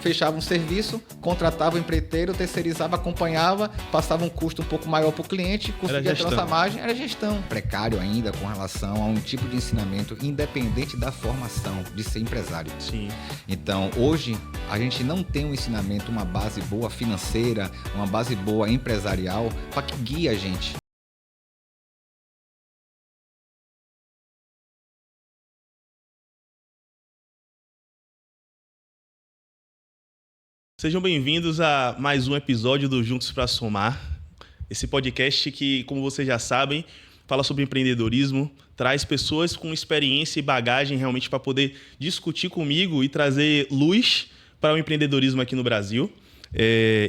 fechava um serviço, contratava o empreiteiro, terceirizava, acompanhava, passava um custo um pouco maior para o cliente, conseguia ter nossa margem. Era gestão. Precário ainda com relação a um tipo de ensinamento independente da formação de ser empresário. Sim. Então, hoje, a gente não tem um ensinamento, uma base boa financeira, uma base boa empresarial para que guie a gente. Sejam bem-vindos a mais um episódio do Juntos para Somar. Esse podcast que, como vocês já sabem, fala sobre empreendedorismo, traz pessoas com experiência e bagagem realmente para poder discutir comigo e trazer luz para o empreendedorismo aqui no Brasil.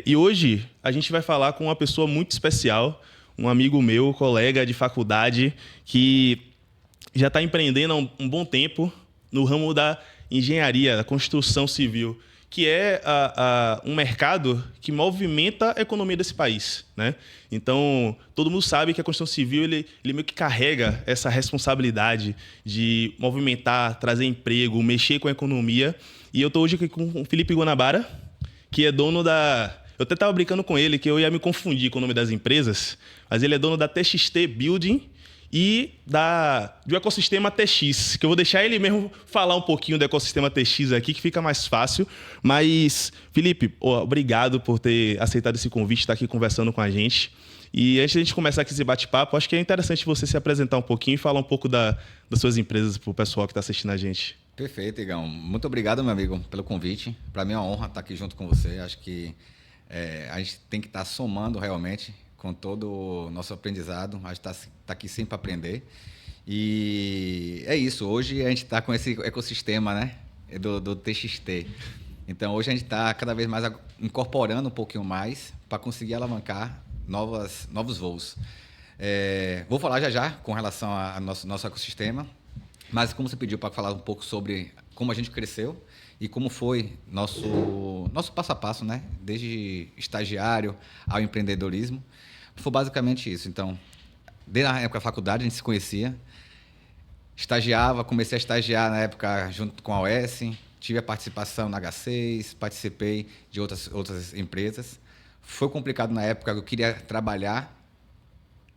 E hoje a gente vai falar com uma pessoa muito especial, um amigo meu, colega de faculdade, que já está empreendendo há um bom tempo no ramo da engenharia, da construção civil, que é um mercado que movimenta a economia desse país, né? Então, todo mundo sabe que a construção civil ele meio que carrega essa responsabilidade de movimentar, trazer emprego, mexer com a economia. E eu estou hoje aqui com o Felipe Guanabara, que é dono da... Eu até estava brincando com ele que eu ia me confundir com o nome das empresas, mas ele é dono da TXT Building e do ecossistema TX, que eu vou deixar ele mesmo falar um pouquinho do ecossistema TX aqui, que fica mais fácil. Mas, Felipe, obrigado por ter aceitado esse convite, estar aqui conversando com a gente. E antes de a gente começar aqui esse bate-papo, acho que é interessante você se apresentar um pouquinho e falar um pouco das suas empresas para o pessoal que está assistindo a gente. Perfeito, Igão. Muito obrigado, meu amigo, pelo convite. Para mim é uma honra estar aqui junto com você. Acho que a gente tem que estar somando realmente com todo o nosso aprendizado. A gente está aqui sempre para aprender. E é isso. Hoje a gente está com esse ecossistema, né, do TXT. Então, hoje a gente está cada vez mais incorporando um pouquinho mais para conseguir alavancar novos voos. Vou falar já com relação ao nosso ecossistema, mas como você pediu para falar um pouco sobre como a gente cresceu e como foi nosso passo a passo, né, desde estagiário ao empreendedorismo. Foi basicamente isso. Então, desde a época da faculdade, a gente se conhecia, comecei a estagiar na época junto com a OS, tive a participação na H6, participei de outras empresas. Foi complicado na época, eu queria trabalhar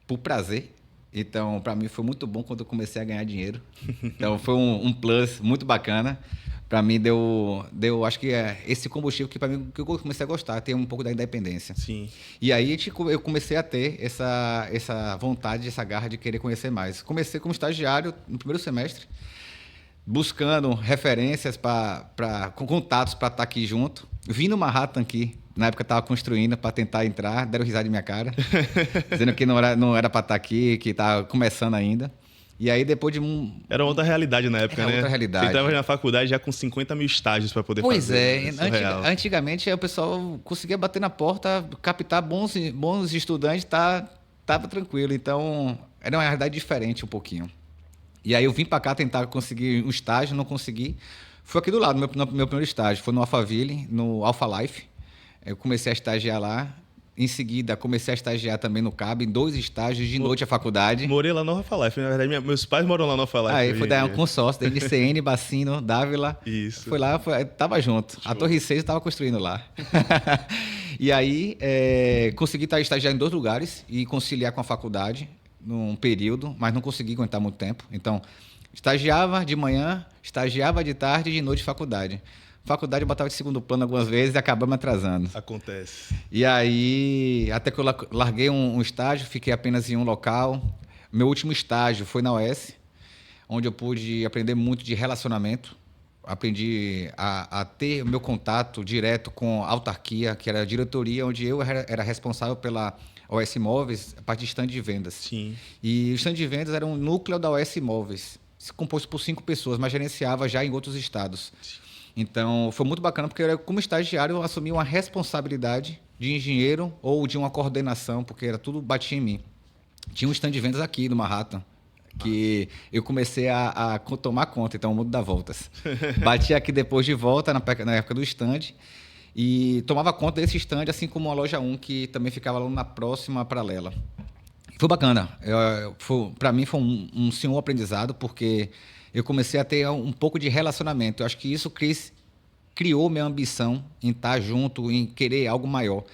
por prazer. Então, para mim, foi muito bom quando eu comecei a ganhar dinheiro. Então, foi um plus muito bacana. Para mim, acho que esse combustível que, para mim, que eu comecei a gostar, ter um pouco da independência. Sim. E aí, eu comecei a ter essa vontade, essa garra de querer conhecer mais. Comecei como estagiário no primeiro semestre, buscando referências, com contatos para estar aqui junto. Vim no Manhattan aqui, na época estava construindo para tentar entrar, deram risada de minha cara, dizendo que não era para estar aqui, que estava começando ainda. E aí, depois de Era outra realidade na época, né? Outra realidade. Você estava na faculdade já com 50 mil estágios para poder fazer. Pois é. Antigamente o pessoal conseguia bater na porta, captar bons estudantes, tava tranquilo. Então, era uma realidade diferente um pouquinho. E aí eu vim para cá tentar conseguir um estágio, não consegui. Foi aqui do lado, meu primeiro estágio. Foi no Alphaville, no Alpha Life. Eu comecei a estagiar lá. Em seguida, comecei a estagiar também no CAB, em 2 estágios de noite à faculdade. Morei lá no Alpha Life. Na verdade, meus pais moram lá no Alpha Life. Aí foi dar um consórcio da NCN, Bacino, Dávila. Isso. Foi lá, tava junto. A Torre 6 estava construindo lá. E aí, consegui estar estagiando em 2 lugares e conciliar com a faculdade num período, mas não consegui aguentar muito tempo. Então, estagiava de manhã, estagiava de tarde e de noite faculdade. Faculdade eu botava de segundo plano algumas vezes e acabava me atrasando. Acontece. E aí, até que eu larguei um estágio, fiquei apenas em um local. Meu último estágio foi na OS, onde eu pude aprender muito de relacionamento. Aprendi a ter o meu contato direto com a autarquia, que era a diretoria, onde eu era responsável pela OS Imóveis, a parte de stand de vendas. Sim. E o stand de vendas era um núcleo da OS Imóveis, composto por 5 pessoas, mas gerenciava já em outros estados. Sim. Então, foi muito bacana, porque como estagiário eu assumi uma responsabilidade de engenheiro ou de uma coordenação, porque era tudo batia em mim. Tinha um stand de vendas aqui no Manhattan, que eu comecei a tomar conta, então o mundo dá voltas. Bati aqui depois de volta, na época do stand, e tomava conta desse stand, assim como a loja 1, que também ficava lá na próxima paralela. Foi bacana. Para mim foi um senhor aprendizado, porque eu comecei a ter um pouco de relacionamento. Eu acho que isso, Cris, criou minha ambição em estar junto, em querer algo maior.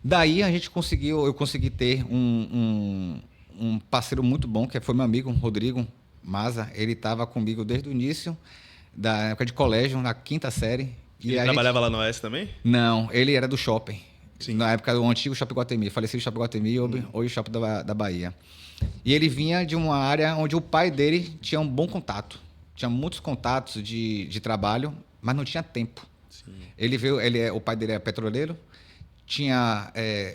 Daí eu consegui ter um parceiro muito bom, que foi meu amigo, Rodrigo Maza. Ele estava comigo desde o início da época de colégio, na 5ª série. E ele trabalhava lá no Oeste também? Não, ele era do shopping. Sim. Na época do antigo Shopping Guatemi, falecido Shopping Guatemi, hoje o Shopping da Bahia. E ele vinha de uma área onde o pai dele tinha um bom contato. Tinha muitos contatos de trabalho, mas não tinha tempo. Sim. O pai dele é petroleiro,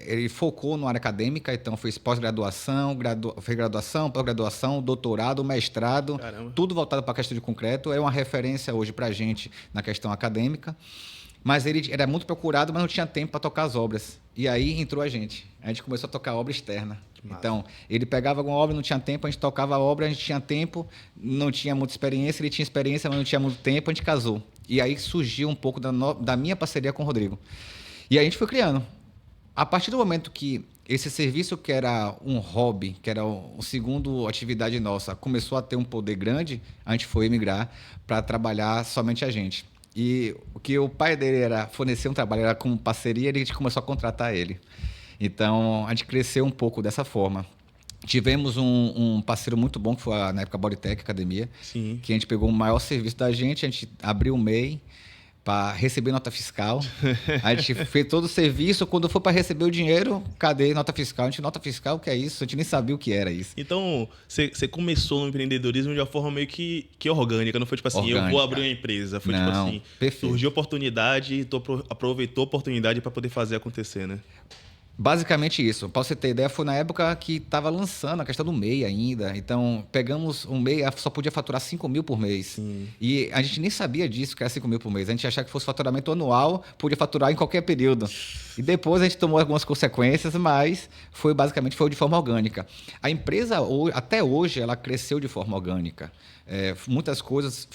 ele focou na área acadêmica, então fez pós-graduação, fez graduação, pós-graduação, doutorado, mestrado, Caramba. tudo voltado para a questão de concreto. É uma referência hoje para a gente na questão acadêmica. Mas ele era muito procurado, mas não tinha tempo para tocar as obras. E aí entrou a gente. A gente começou a tocar obra externa. Então, ele pegava alguma obra, não tinha tempo, a gente tocava a obra, a gente tinha tempo, não tinha muita experiência, ele tinha experiência, mas não tinha muito tempo, a gente casou. E aí surgiu um pouco da minha parceria com o Rodrigo. E aí a gente foi criando. A partir do momento que esse serviço, que era um hobby, que era uma segunda atividade nossa, começou a ter um poder grande, a gente foi migrar para trabalhar somente a gente. E o que o pai dele era fornecer um trabalho, era com parceria, a gente começou a contratar ele. Então, a gente cresceu um pouco dessa forma. Tivemos um parceiro muito bom, que foi na época a Bodytech Academia. Sim. Que a gente pegou o maior serviço da gente, a gente abriu o MEI para receber nota fiscal. A gente fez todo o serviço, quando foi para receber o dinheiro, cadê nota fiscal? A gente, nota fiscal, o que é isso? A gente nem sabia o que era isso. Então, você começou no empreendedorismo de uma forma meio que orgânica, não foi tipo assim, Orgânica. Eu vou abrir uma empresa. Foi Não, tipo assim, perfeito. surgiu oportunidade e tu aproveitou a oportunidade para poder fazer acontecer, né? Basicamente isso. Para você ter ideia, foi na época que estava lançando a questão do MEI ainda. Então, pegamos um MEI, só podia faturar 5 mil por mês. Sim. E a gente nem sabia disso, que era 5 mil por mês. A gente achava que fosse faturamento anual, podia faturar em qualquer período. E depois a gente tomou algumas consequências, mas foi de forma orgânica. A empresa, até hoje, ela cresceu de forma orgânica. Muitas coisas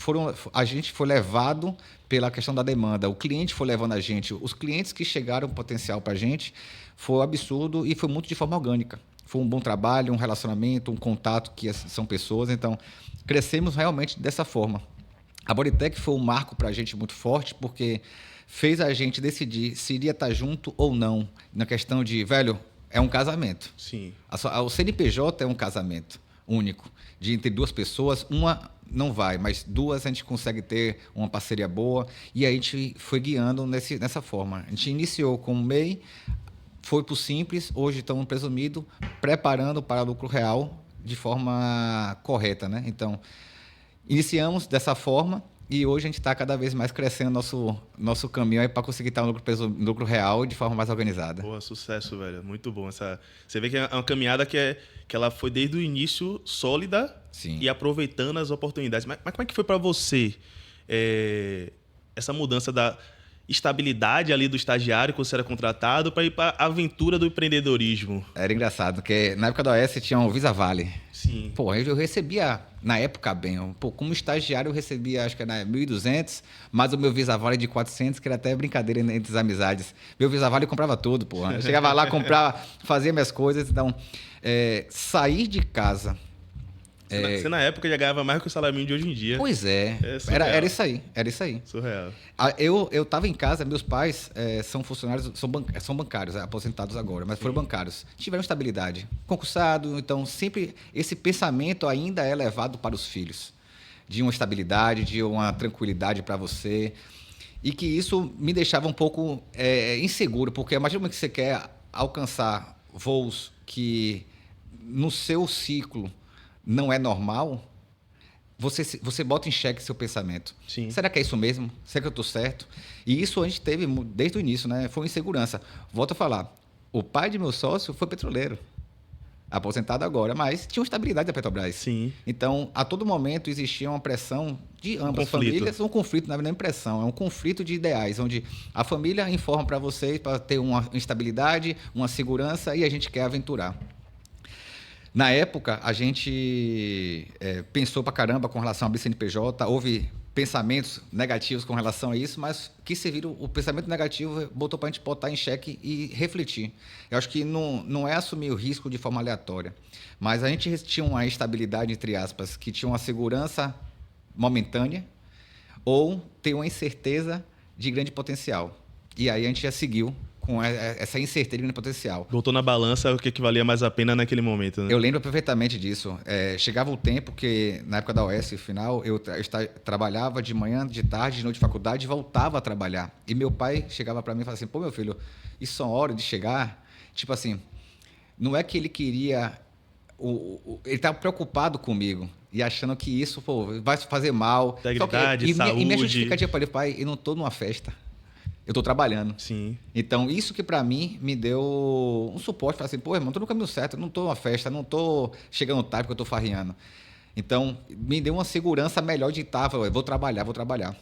a gente foi levado pela questão da demanda. O cliente foi levando a gente. Os clientes que chegaram potencial para a gente foi um absurdo e foi muito de forma orgânica. Foi um bom trabalho, um relacionamento, um contato, que são pessoas. Então, crescemos realmente dessa forma. A Bodytech foi um marco para a gente muito forte, porque fez a gente decidir se iria estar junto ou não. Na questão de, é um casamento. Sim. O CNPJ é um casamento único, entre duas pessoas. Uma não vai, mas duas a gente consegue ter uma parceria boa. E aí a gente foi guiando nessa forma. A gente iniciou com o MEI, foi para o Simples, hoje estamos presumido, preparando para lucro real de forma correta, né? Então, iniciamos dessa forma e hoje a gente está cada vez mais crescendo nosso caminho para conseguir estar no lucro real de forma mais organizada. Boa, sucesso, velho. Muito bom. Você vê que é uma caminhada que ela foi desde o início sólida. Sim. E aproveitando as oportunidades. Mas como é que foi para você essa mudança da estabilidade ali do estagiário, quando você era contratado, para ir para a aventura do empreendedorismo? Era engraçado, porque na época da OS tinha o Visa Vale. Sim. Pô, eu recebia, na época, bem, como estagiário eu recebia, acho que era 1.200, mais o meu Visa Vale de 400, que era até brincadeira entre as amizades. Meu Visa Vale eu comprava tudo, pô. Eu chegava lá, comprava, fazia minhas coisas. Então, sair de casa... Você na época já ganhava mais que o salário mínimo de hoje em dia. Pois é. Era isso aí. Surreal. Eu estava em casa, meus pais são funcionários, são bancários, aposentados agora, mas foram bancários. Tiveram estabilidade. Concursado, então sempre esse pensamento ainda é levado para os filhos. De uma estabilidade, de uma tranquilidade para você. E que isso me deixava um pouco inseguro, porque imagina que você quer alcançar voos que no seu ciclo não é normal, você bota em xeque seu pensamento. Sim. Será que é isso mesmo? Será que eu estou certo? E isso a gente teve desde o início, né? Foi uma insegurança. Volto a falar, o pai de meu sócio foi petroleiro, aposentado agora, mas tinha uma estabilidade da Petrobras. Sim. Então, a todo momento existia uma pressão de ambas famílias, um conflito, não é nem pressão, é um conflito de ideais, onde a família informa para vocês para ter uma estabilidade, uma segurança, e a gente quer aventurar. Na época, a gente pensou pra caramba com relação ao BCNPJ, houve pensamentos negativos com relação a isso, mas que serviram, o pensamento negativo botou para a gente botar em xeque e refletir. Eu acho que não é assumir o risco de forma aleatória, mas a gente tinha uma estabilidade, entre aspas, que tinha uma segurança momentânea, ou ter uma incerteza de grande potencial. E aí a gente já seguiu com essa incerteza de grande potencial. Botou na balança o que valia mais a pena naquele momento, né? Eu lembro perfeitamente disso. Chegava o tempo que, na época da OS, final, eu trabalhava de manhã, de tarde, de noite de faculdade e voltava a trabalhar. E meu pai chegava para mim e falava assim, pô, meu filho, isso são horas de chegar? Tipo assim, não é que ele queria... ele estava preocupado comigo e achando que isso vai fazer mal. Integridade, saúde. E minha justificativa para ele, pai, eu não estou numa festa. Eu estou trabalhando. Sim. Então, isso que para mim me deu um suporte. Falei assim, pô, irmão, estou no caminho certo, eu não estou numa festa, não estou chegando tarde porque eu estou farreando. Então, me deu uma segurança melhor de estar, vou trabalhar.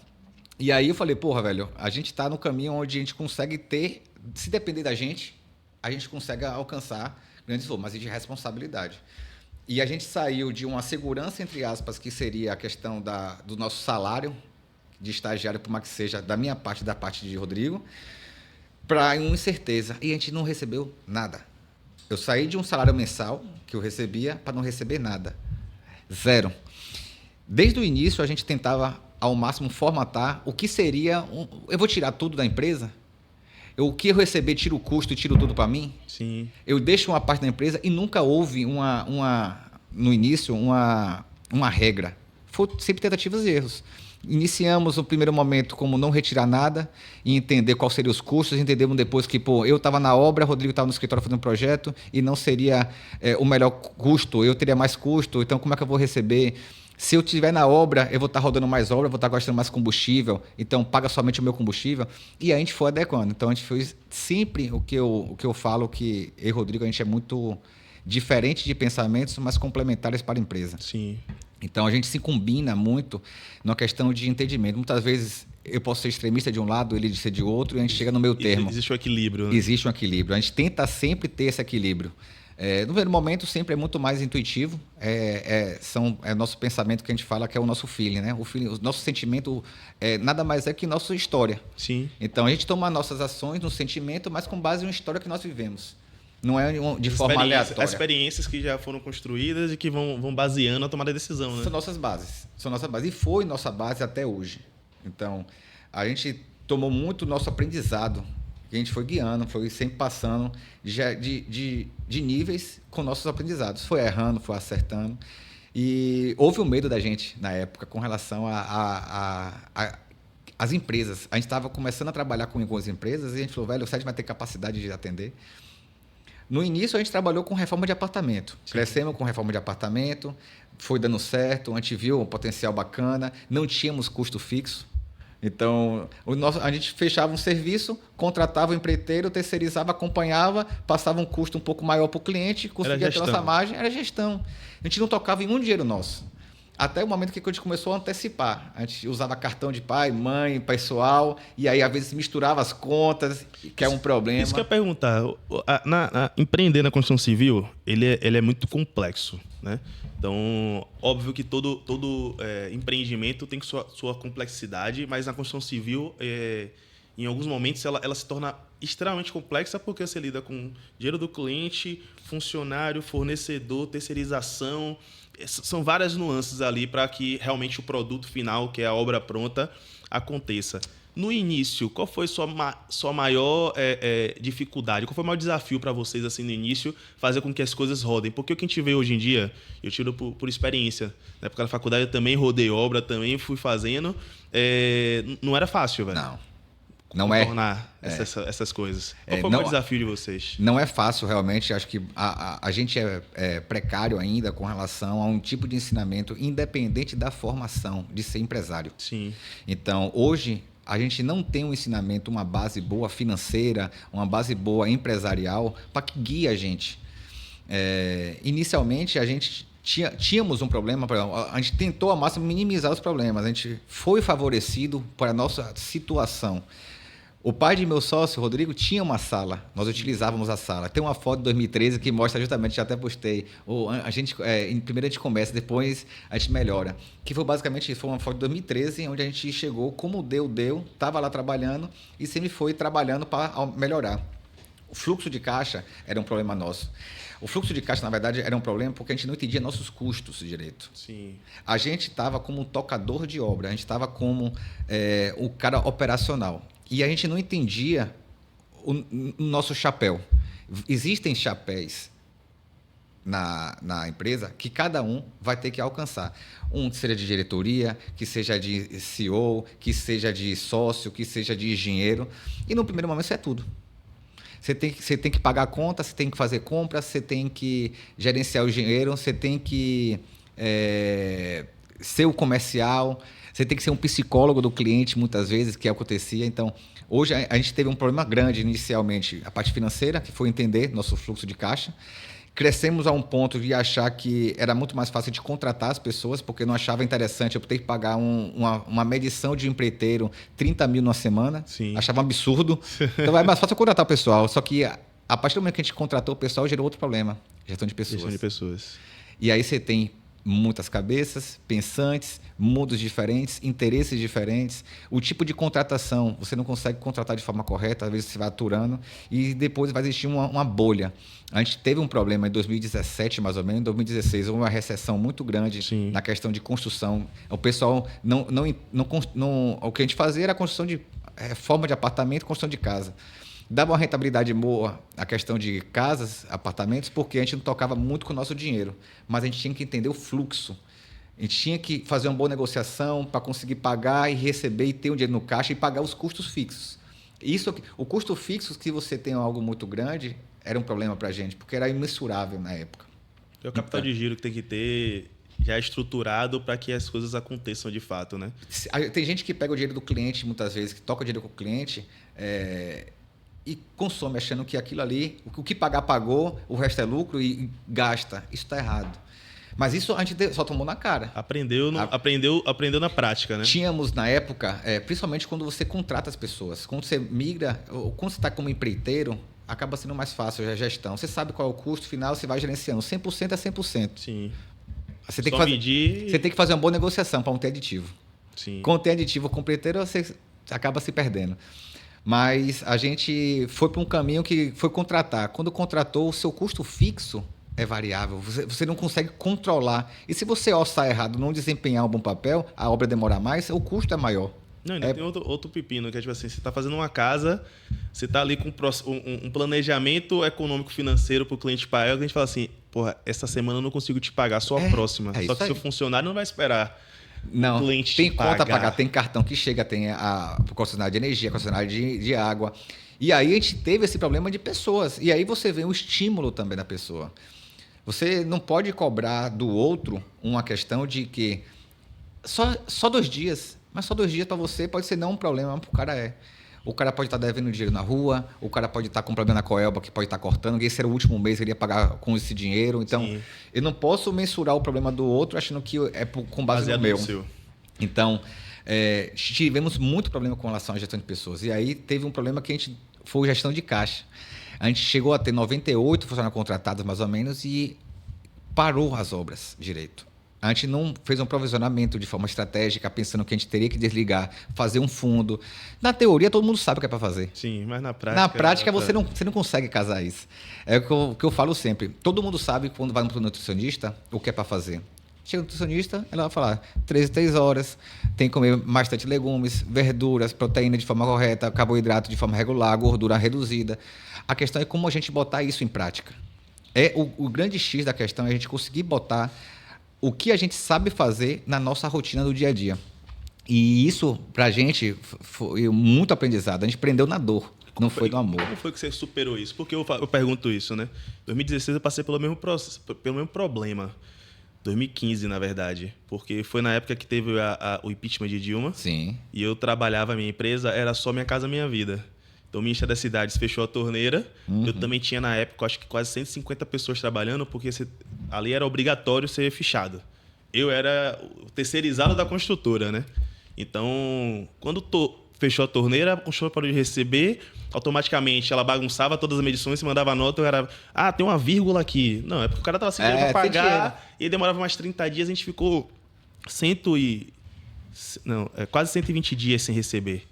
E aí eu falei, porra, velho, a gente está no caminho onde a gente consegue ter, se depender da gente, a gente consegue alcançar grandes voos, mas de responsabilidade. E a gente saiu de uma segurança, entre aspas, que seria a questão do nosso salário, de estagiário, por mais que seja da minha parte, da parte de Rodrigo, para uma incerteza. E a gente não recebeu nada. Eu saí de um salário mensal que eu recebia para não receber nada. Zero. Desde o início, a gente tentava, ao máximo, formatar o que seria... eu vou tirar tudo da empresa? O que eu receber, tiro o custo e tiro tudo para mim? Sim. Eu deixo uma parte da empresa e nunca houve no início uma regra. Foi sempre tentativas e erros. Iniciamos no primeiro momento como não retirar nada e entender quais seriam os custos. Entendemos depois que eu estava na obra, Rodrigo estava no escritório fazendo um projeto e não seria o melhor custo, eu teria mais custo, então como é que eu vou receber? Se eu estiver na obra, eu vou estar rodando mais obra, vou estar gastando mais combustível, então paga somente o meu combustível. E a gente foi adequando. Então a gente fez sempre o que eu falo, que eu e Rodrigo, a gente é muito diferente de pensamentos, mas complementares para a empresa. Sim. Então, a gente se combina muito na questão de entendimento. Muitas vezes, eu posso ser extremista de um lado, ele ser de outro, e a gente chega no meio termo. Existe um equilíbrio, né? Existe um equilíbrio. A gente tenta sempre ter esse equilíbrio. No primeiro momento, sempre é muito mais intuitivo. É nosso pensamento que a gente fala que é o nosso feeling, né? O nosso sentimento nada mais é que nossa história. Sim. Então, a gente toma nossas ações no sentimento, mas com base em uma história que nós vivemos. Não é de forma aleatória. As experiências que já foram construídas e que vão baseando a tomada de decisão, né? São nossas bases. E foi nossa base até hoje. Então, a gente tomou muito nosso aprendizado, que a gente foi guiando, foi sempre passando de níveis com nossos aprendizados. Foi errando, foi acertando. E houve um medo da gente, na época, com relação às empresas. A gente estava começando a trabalhar com algumas empresas e a gente falou, velho, o site vai ter capacidade de atender. No início, a gente trabalhou com reforma de apartamento. Sim. Crescemos com reforma de apartamento, foi dando certo, a gente viu um potencial bacana, não tínhamos custo fixo. Então, a gente fechava um serviço, contratava o empreiteiro, terceirizava, acompanhava, passava um custo um pouco maior para o cliente, conseguia ter nossa margem, era gestão. A gente não tocava em um dinheiro nosso. Até o momento que a gente começou a antecipar. A gente usava cartão de pai, mãe, pessoal, e aí às vezes misturava as contas, que é um problema. Isso que eu ia perguntar. Empreender na construção civil, ele é muito complexo, né? Então, óbvio que todo empreendimento tem sua complexidade, mas na construção civil, em alguns momentos, ela se torna extremamente complexa porque você lida com dinheiro do cliente, funcionário, fornecedor, terceirização. São várias nuances ali para que realmente o produto final, que é a obra pronta, aconteça. No início, qual foi sua maior dificuldade? Qual foi o maior desafio para vocês assim, no início, fazer com que as coisas rodem? Porque o que a gente vê hoje em dia, eu tiro por experiência. Na época da faculdade eu também rodei obra, também fui fazendo. Não era fácil, velho. Não tornar essas coisas. Qual foi o maior desafio de vocês? Não é fácil, realmente. Acho que a gente é precário ainda com relação a um tipo de ensinamento independente da formação de ser empresário. Sim. Então, hoje, a gente não tem um ensinamento, uma base boa financeira, uma base boa empresarial para que guie a gente. Inicialmente, a gente tínhamos um problema, a gente tentou ao máximo minimizar os problemas, a gente foi favorecido por a nossa situação. O pai de meu sócio, Rodrigo, tinha uma sala. Nós utilizávamos a sala. Tem uma foto de 2013 que mostra justamente, já até postei. Primeiro a gente começa, depois a gente melhora. Que foi basicamente isso. Foi uma foto de 2013, onde a gente chegou, como deu, estava lá trabalhando e sempre foi trabalhando para melhorar. fluxo de caixa era um problema nosso. O fluxo de caixa, na verdade, era um problema porque a gente não entendia nossos custos direito. Sim. A gente estava como um tocador de obra, a gente estava como o cara operacional. E a gente não entendia o nosso chapéu. Existem chapéus na empresa que cada um vai ter que alcançar. Um que seja de diretoria, que seja de CEO, que seja de sócio, que seja de engenheiro. E no primeiro momento isso é tudo. Você tem que pagar a conta, você tem que fazer compras, você tem que gerenciar o dinheiro, você tem que ser o comercial, você tem que ser um psicólogo do cliente, muitas vezes, que acontecia. Então, hoje a gente teve um problema grande inicialmente, a parte financeira, que foi entender nosso fluxo de caixa. Crescemos a um ponto de achar que era muito mais fácil de contratar as pessoas, porque não achava interessante eu ter que pagar uma medição de empreiteiro 30 mil numa semana. Sim. Achava um absurdo. Então é mais fácil eu contratar o pessoal. Só que a partir do momento que a gente contratou o pessoal, gerou outro problema: gestão de pessoas. Gestão de pessoas. E aí você tem muitas cabeças, pensantes, mundos diferentes, interesses diferentes. O tipo de contratação, você não consegue contratar de forma correta, às vezes você vai aturando, e depois vai existir uma bolha. A gente teve um problema em 2017, mais ou menos, em 2016, houve uma recessão muito grande. Sim. Na questão de construção. O pessoal o que a gente fazia era a construção de reforma de apartamento, construção de casa. Dava uma rentabilidade boa a questão de casas, apartamentos, porque a gente não tocava muito com o nosso dinheiro, mas a gente tinha que entender o fluxo. A gente tinha que fazer uma boa negociação para conseguir pagar e receber e ter um dinheiro no caixa e pagar os custos fixos. O custo fixo, se você tem algo muito grande, era um problema para a gente, porque era imensurável na época. É o capital de giro que tem que ter já estruturado para que as coisas aconteçam de fato, né? Tem gente que pega o dinheiro do cliente, muitas vezes, que toca o dinheiro com o cliente, e consome achando que aquilo ali, o que pagar, pagou, o resto é lucro e gasta. Isso está errado. Mas isso a gente só tomou na cara. Aprendeu na prática, né? Tínhamos, na época, principalmente quando você contrata as pessoas, quando você migra, ou quando você está como empreiteiro, acaba sendo mais fácil a gestão. Você sabe qual é o custo final, você vai gerenciando. 100% é 100%. Sim. Você tem que fazer uma boa negociação para não ter aditivo. Sim. Quando tem aditivo com o empreiteiro, você acaba se perdendo. Mas a gente foi para um caminho que foi contratar. Quando contratou, o seu custo fixo é variável. Você não consegue controlar. E se você orçar errado, não desempenhar um bom papel, a obra demorar mais, o custo é maior. Não, ainda tem outro pepino, que é tipo assim, você está fazendo uma casa, você está ali com um planejamento econômico financeiro para o cliente pagar, o cliente fala assim, porra, essa semana eu não consigo te pagar, só a próxima. Só que seu funcionário não vai esperar. Não, tem conta a pagar, tem cartão que chega, tem a concessionária de energia, a concessionária de água. E aí a gente teve esse problema de pessoas. E aí você vê o estímulo também da pessoa. Você não pode cobrar do outro uma questão de que só 2 dias, mas só 2 dias para você pode ser não um problema, mas para o cara é. O cara pode estar devendo dinheiro na rua, o cara pode estar com problema na coelba que pode estar cortando, esse era o último mês, ele ia pagar com esse dinheiro. Então, sim, eu não posso mensurar o problema do outro achando que é com base no meu. Seu. Então, tivemos muito problema com relação à gestão de pessoas. E aí teve um problema que foi gestão de caixa. A gente chegou a ter 98 funcionários contratados, mais ou menos, e parou as obras direito. A gente não fez um provisionamento de forma estratégica, pensando que a gente teria que desligar, fazer um fundo. Na teoria, todo mundo sabe o que é para fazer. Sim, mas na prática... Na prática, você não consegue casar isso. É o que eu falo sempre. Todo mundo sabe, quando vai para o nutricionista, o que é para fazer. Chega no nutricionista, ela vai falar 3 horas, tem que comer bastante legumes, verduras, proteína de forma correta, carboidrato de forma regular, gordura reduzida. A questão é como a gente botar isso em prática. O grande X da questão é a gente conseguir botar o que a gente sabe fazer na nossa rotina do dia a dia. E isso, para a gente, foi muito aprendizado. A gente aprendeu na dor, não foi no amor. Como foi que você superou isso? Porque eu pergunto isso, né? Em 2016 eu passei pelo mesmo problema. 2015, na verdade. Porque foi na época que teve o impeachment de Dilma. Sim. E eu trabalhava, a minha empresa era só Minha Casa Minha Vida. Então, o Ministério das Cidades fechou a torneira. Uhum. Eu também tinha, na época, acho que quase 150 pessoas trabalhando, porque ali era obrigatório ser fichado. Eu era o terceirizado da construtora, né? Então, quando fechou a torneira, a construtora parou de receber, automaticamente ela bagunçava todas as medições, mandava a nota, eu era... Ah, tem uma vírgula aqui. Não, é porque o cara estava sem dinheiro para pagar, e demorava mais 30 dias, a gente ficou quase 120 dias sem receber.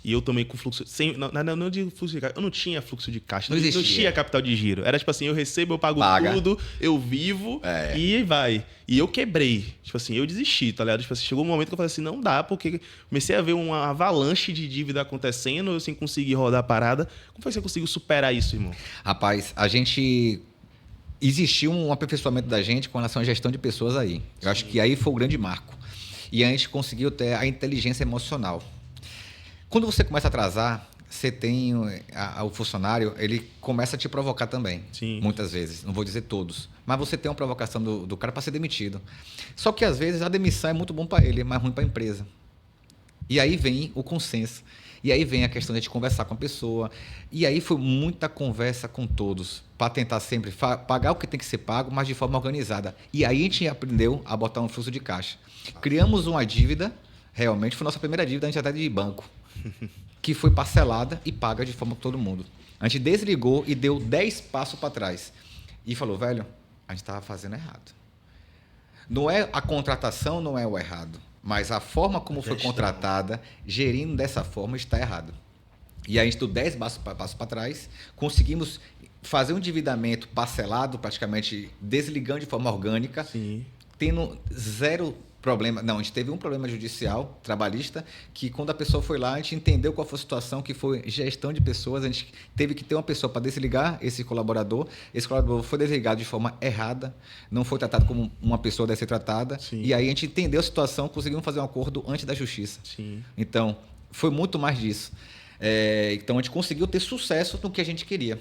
E eu também com fluxo... Não de fluxo de caixa. Eu não tinha fluxo de caixa. Não existia. Não tinha capital de giro. Era tipo assim, eu recebo, eu pago tudo, eu vivo e vai. E eu quebrei. Tipo assim, eu desisti, tá ligado? Tipo assim, chegou um momento que eu falei assim, não dá, porque comecei a ver uma avalanche de dívida acontecendo, eu sem conseguir rodar a parada. Como foi que você conseguiu superar isso, irmão? Rapaz, existiu um aperfeiçoamento da gente com relação à gestão de pessoas aí. Eu acho que aí foi o grande marco. E a gente conseguiu ter a inteligência emocional. Quando você começa a atrasar, você tem o funcionário, ele começa a te provocar também. Sim. Muitas vezes, não vou dizer todos. Mas você tem uma provocação do cara para ser demitido. Só que às vezes a demissão é muito bom para ele, mas ruim para a empresa. E aí vem o consenso. E aí vem a questão de a gente conversar com a pessoa. E aí foi muita conversa com todos, para tentar sempre pagar o que tem que ser pago, mas de forma organizada. E aí a gente aprendeu a botar um fluxo de caixa. Criamos uma dívida, realmente foi nossa primeira dívida, a gente até de banco, que foi parcelada e paga de forma com todo mundo. A gente desligou e deu 10 passos para trás. E falou, velho, a gente estava fazendo errado. Não é a contratação, não é o errado. Mas a forma como foi contratada, gerindo dessa forma, está errado. E aí a gente deu 10 passos para trás, conseguimos fazer um endividamento parcelado, praticamente desligando de forma orgânica, Sim. tendo zero problema. Não, a gente teve um problema judicial, trabalhista, que quando a pessoa foi lá, a gente entendeu qual foi a situação, que foi gestão de pessoas, a gente teve que ter uma pessoa para desligar esse colaborador foi desligado de forma errada, não foi tratado como uma pessoa deve ser tratada. Sim. E aí a gente entendeu a situação, conseguimos fazer um acordo antes da justiça. Sim. Então, foi muito mais disso. Então, a gente conseguiu ter sucesso no que a gente queria.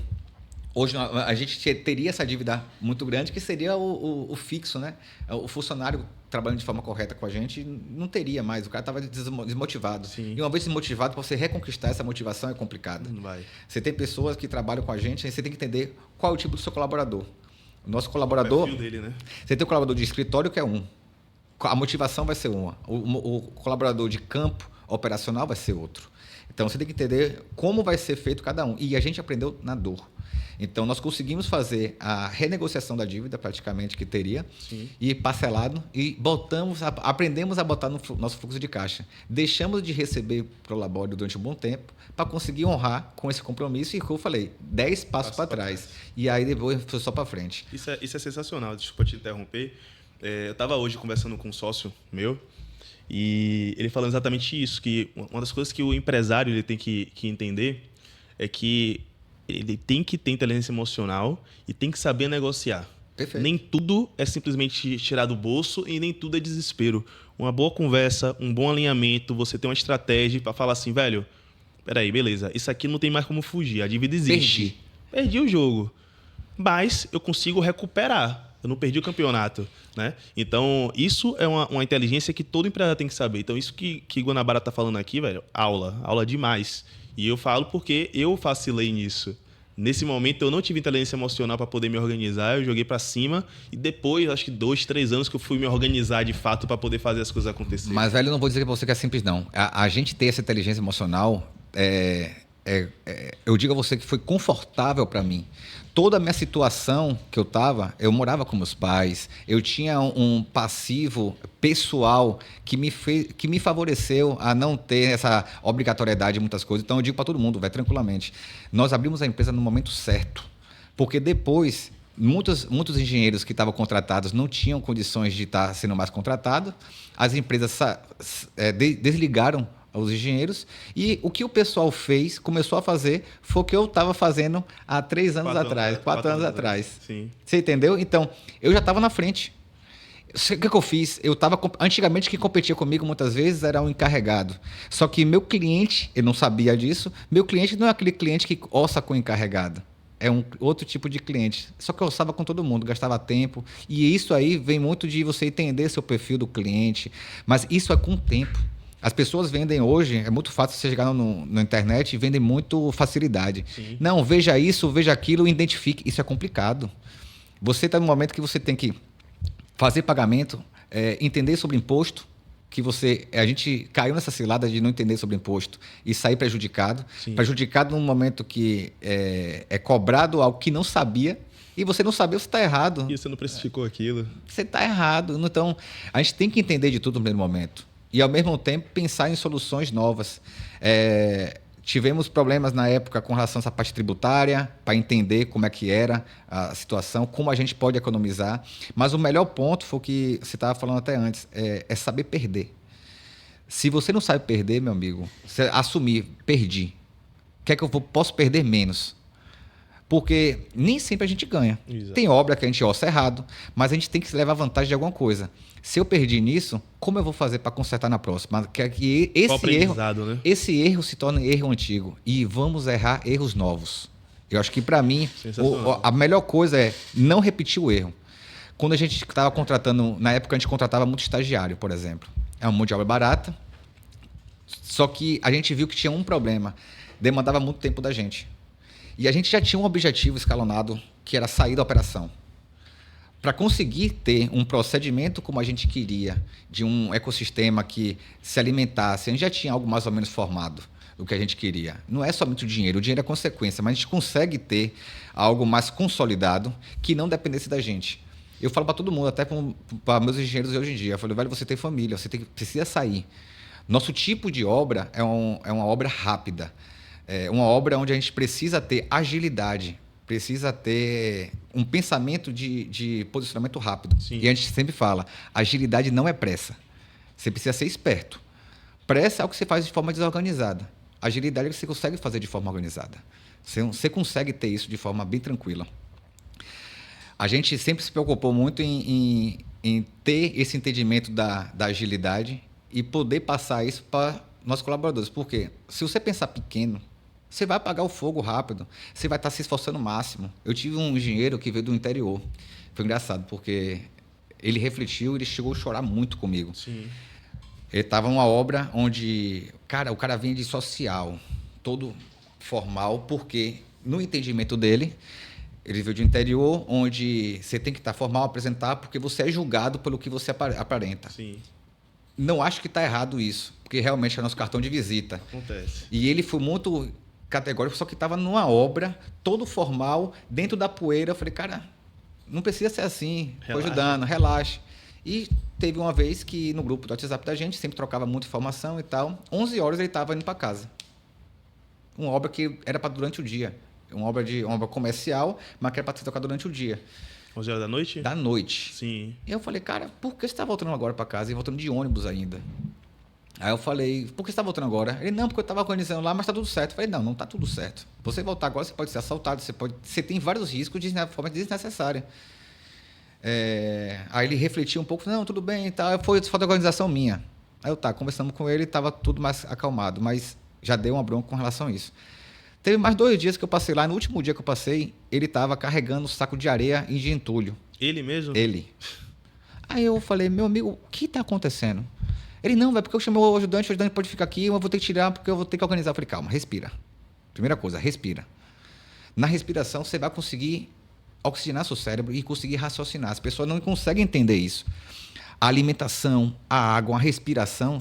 Hoje, a gente teria essa dívida muito grande, que seria o fixo, né? O funcionário trabalhando de forma correta com a gente não teria mais. O cara estava desmotivado. Sim. E uma vez desmotivado, para você reconquistar essa motivação é complicado. Não vai. Você tem pessoas que trabalham com a gente, você tem que entender qual é o tipo do seu colaborador. O nosso colaborador... O perfil dele, né? Você tem o colaborador de escritório, que é um. A motivação vai ser uma. O colaborador de campo operacional vai ser outro. Então, você tem que entender como vai ser feito cada um. E a gente aprendeu na dor. Então, nós conseguimos fazer a renegociação da dívida, praticamente, que teria, Sim. e parcelado, e aprendemos a botar no nosso fluxo de caixa. Deixamos de receber prolabório durante um bom tempo, para conseguir honrar com esse compromisso, e como eu falei, 10 passos para trás. E aí, depois, foi só para frente. Isso é sensacional, desculpa te interromper. Eu estava hoje conversando com um sócio meu, e ele falando exatamente isso, que uma das coisas que o empresário ele tem que entender é que ele tem que ter inteligência emocional e tem que saber negociar. Perfeito. Nem tudo é simplesmente tirar do bolso e nem tudo é desespero. Uma boa conversa, um bom alinhamento, você tem uma estratégia para falar assim, velho, peraí, beleza, isso aqui não tem mais como fugir, a dívida existe. Perdi o jogo, mas eu consigo recuperar. Eu não perdi o campeonato, né? Então, isso é uma inteligência que todo empresário tem que saber. Então, isso que Guanabara tá falando aqui, velho, aula demais. E eu falo porque eu vacilei nisso. Nesse momento, eu não tive inteligência emocional para poder me organizar, eu joguei para cima e depois, acho que 2, 3 anos que eu fui me organizar de fato para poder fazer as coisas acontecerem. Mas, velho, eu não vou dizer para você que é simples, não. A gente ter essa inteligência emocional, eu digo a você que foi confortável para mim. Toda a minha situação que eu estava, eu morava com meus pais, eu tinha um passivo pessoal que me favoreceu a não ter essa obrigatoriedade de muitas coisas. Então, eu digo para todo mundo, tranquilamente, nós abrimos a empresa no momento certo, porque depois, muitos engenheiros que estavam contratados não tinham condições de estar sendo mais contratados, as empresas desligaram os engenheiros, e o que o pessoal começou a fazer, foi o que eu estava fazendo há 3 anos atrás, 4 anos atrás. Sim. Você entendeu? Então, eu já estava na frente. O que eu fiz? Antigamente, quem competia comigo muitas vezes era um encarregado. Só que meu cliente, eu não sabia disso, meu cliente não é aquele cliente que orça com o encarregado. É um outro tipo de cliente. Só que eu orçava com todo mundo, gastava tempo. E isso aí vem muito de você entender seu perfil do cliente. Mas isso é com o tempo. As pessoas vendem hoje, é muito fácil você chegar na internet e vendem muito facilidade. Sim. Não, veja isso, veja aquilo, identifique. Isso é complicado. Você está no momento que você tem que fazer pagamento, entender sobre imposto, que a gente caiu nessa cilada de não entender sobre imposto e sair prejudicado. Sim. Prejudicado num momento que é cobrado algo que não sabia, e você não sabia, você está errado. E você não precificou aquilo. Você está errado. Então, a gente tem que entender de tudo no primeiro momento. e, ao mesmo tempo, pensar em soluções novas. Tivemos problemas na época com relação a essa parte tributária, para entender como é que era a situação, como a gente pode economizar. Mas o melhor ponto foi o que você estava falando até antes, é saber perder. Se você não sabe perder, meu amigo, você assumir, perdi. O que é que eu posso perder menos? Porque nem sempre a gente ganha. Exato. Tem obra que a gente orça errado, mas a gente tem que levar vantagem de alguma coisa. Se eu perdi nisso, como eu vou fazer para consertar na próxima? Que esse erro se torne erro antigo. E vamos errar erros novos. Eu acho que, para mim, a melhor coisa é não repetir o erro. Quando a gente estava contratando, na época a gente contratava muito estagiário, por exemplo. É uma mão de obra barata, só que a gente viu que tinha um problema. Demandava muito tempo da gente. E a gente já tinha um objetivo escalonado, que era sair da operação. Para conseguir ter um procedimento como a gente queria, de um ecossistema que se alimentasse, a gente já tinha algo mais ou menos formado do que a gente queria. Não é somente o dinheiro é consequência, mas a gente consegue ter algo mais consolidado que não dependesse da gente. Eu falo para todo mundo, até para meus engenheiros de hoje em dia, eu falo, velho, você tem família, precisa sair. Nosso tipo de obra é uma obra rápida. É uma obra onde a gente precisa ter agilidade, precisa ter um pensamento de posicionamento rápido. Sim. E a gente sempre fala, agilidade não é pressa. Você precisa ser esperto. Pressa é o que você faz de forma desorganizada. Agilidade é o que você consegue fazer de forma organizada. Você consegue ter isso de forma bem tranquila. A gente sempre se preocupou muito em ter esse entendimento da agilidade e poder passar isso para nossos colaboradores. Porque se você pensar pequeno, você vai apagar o fogo rápido, você vai estar se esforçando o máximo. Eu tive um engenheiro que veio do interior. Foi engraçado, porque ele refletiu, ele chegou a chorar muito comigo. Sim. Ele estava numa obra onde, o cara vinha de social, todo formal, porque no entendimento dele, ele veio de um interior onde você tem que estar formal, apresentar, porque você é julgado pelo que você aparenta. Sim. Não acho que está errado isso, porque realmente é nosso cartão de visita. Acontece. E ele foi muito categórico, só que estava numa obra, todo formal, dentro da poeira. Eu falei, cara, não precisa ser assim, foi ajudando, relaxe. E teve uma vez que no grupo do WhatsApp da gente, sempre trocava muita informação e tal, 11 horas ele estava indo para casa. Uma obra que era para durante o dia. Uma obra comercial, mas que era para ser tocada durante o dia. 11 horas da noite? Da noite. Sim. E eu falei, cara, por que você está voltando agora para casa e voltando de ônibus ainda? Aí eu falei, por que você está voltando agora? Ele, não, porque eu estava organizando lá, mas está tudo certo. Eu falei, não está tudo certo. Você voltar agora, você pode ser assaltado, você tem vários riscos de forma desnecessária. Aí ele refletiu um pouco, não, tudo bem e tal. Foi falta de organização minha. Aí conversamos com ele, estava tudo mais acalmado, mas já deu uma bronca com relação a isso. Teve mais 2 dias que eu passei lá, no último dia que eu passei, ele estava carregando um saco de areia em entulho. Ele mesmo? Ele. Aí eu falei, meu amigo, o que está acontecendo? Ele, não, porque eu chamei o ajudante pode ficar aqui, eu vou ter que tirar porque eu vou ter que organizar. Eu falei, calma, respira. Primeira coisa, respira. Na respiração, você vai conseguir oxigenar seu cérebro e conseguir raciocinar. As pessoas não conseguem entender isso. A alimentação, a água, a respiração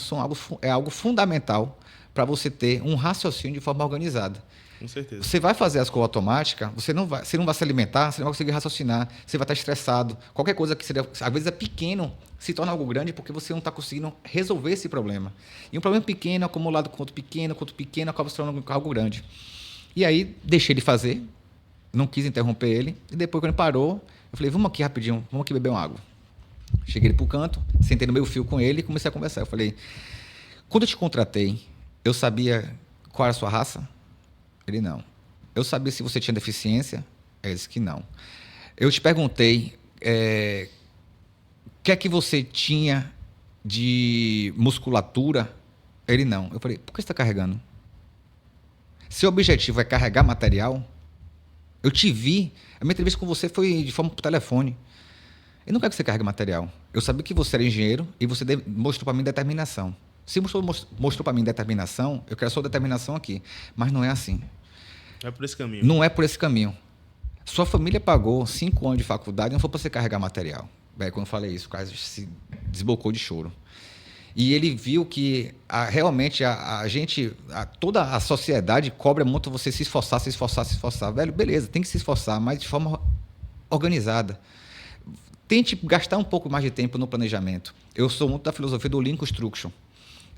é algo fundamental para você ter um raciocínio de forma organizada. Com certeza. Você vai fazer as coisas automáticas, você não vai se alimentar, você não vai conseguir raciocinar, você vai estar estressado. Qualquer coisa que seria, às vezes é pequeno, se torna algo grande porque você não está conseguindo resolver esse problema. E um problema pequeno, acumulado com outro pequeno, acaba se tornando algo grande. E aí, deixei ele fazer, não quis interromper ele, e depois, quando ele parou, eu falei, vamos aqui rapidinho, vamos aqui beber uma água. Cheguei ele pro canto, sentei no meio fio com ele e comecei a conversar. Eu falei, quando eu te contratei, eu sabia qual era a sua raça? Ele, não. Eu sabia se você tinha deficiência? Ele disse que não. Eu te perguntei, o que é que você tinha de musculatura? Ele, não. Eu falei, por que você está carregando? Seu objetivo é carregar material? Eu te vi, a minha entrevista com você foi de forma por telefone. Eu não quero que você carregue material. Eu sabia que você era engenheiro e você mostrou para mim determinação. Se mostrou para mim determinação, eu quero a sua determinação aqui. Mas não é assim. Não é por esse caminho. Não é por esse caminho. Sua família pagou 5 anos de faculdade, não foi para você carregar material. Quando eu falei isso, o cara se desbocou de choro. E ele viu que realmente toda a sociedade cobra muito você se esforçar. Velho, beleza, tem que se esforçar, mas de forma organizada. Tente gastar um pouco mais de tempo no planejamento. Eu sou muito da filosofia do Lean Construction.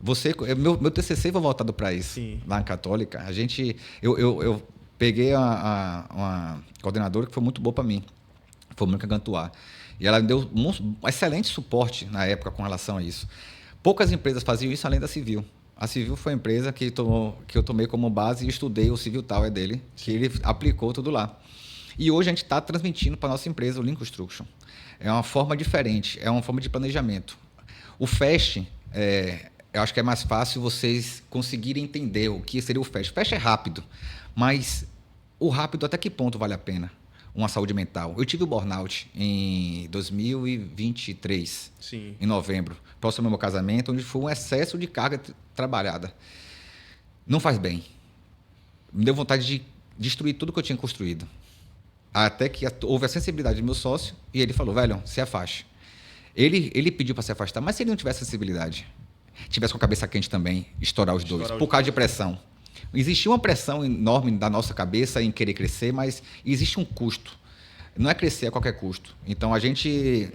Meu TCC foi voltado para isso, Sim. lá na Católica. Eu peguei uma coordenadora que foi muito boa para mim, foi a Mônica Gantuá. E ela me deu um excelente suporte na época com relação a isso. Poucas empresas faziam isso além da Civil. A Civil foi a empresa que eu tomei como base e estudei o Civil Tower dele, que ele aplicou tudo lá. E hoje a gente está transmitindo para a nossa empresa o Lean Construction. É uma forma diferente, é uma forma de planejamento. O FAST, eu acho que é mais fácil vocês conseguirem entender o que seria o FAST. O FAST é rápido, mas o rápido até que ponto vale a pena? Uma saúde mental. Eu tive o burnout em 2023, Sim. em novembro, próximo ao meu casamento, onde foi um excesso de carga trabalhada. Não faz bem. Me deu vontade de destruir tudo que eu tinha construído. Até que houve a sensibilidade do meu sócio e ele falou, velho, se afaste. Ele pediu para se afastar, mas se ele não tivesse sensibilidade, tivesse com a cabeça quente também, estourar os dois, por causa de pressão. Existia uma pressão enorme da nossa cabeça em querer crescer, mas existe um custo. Não é crescer a qualquer custo. Então, a gente...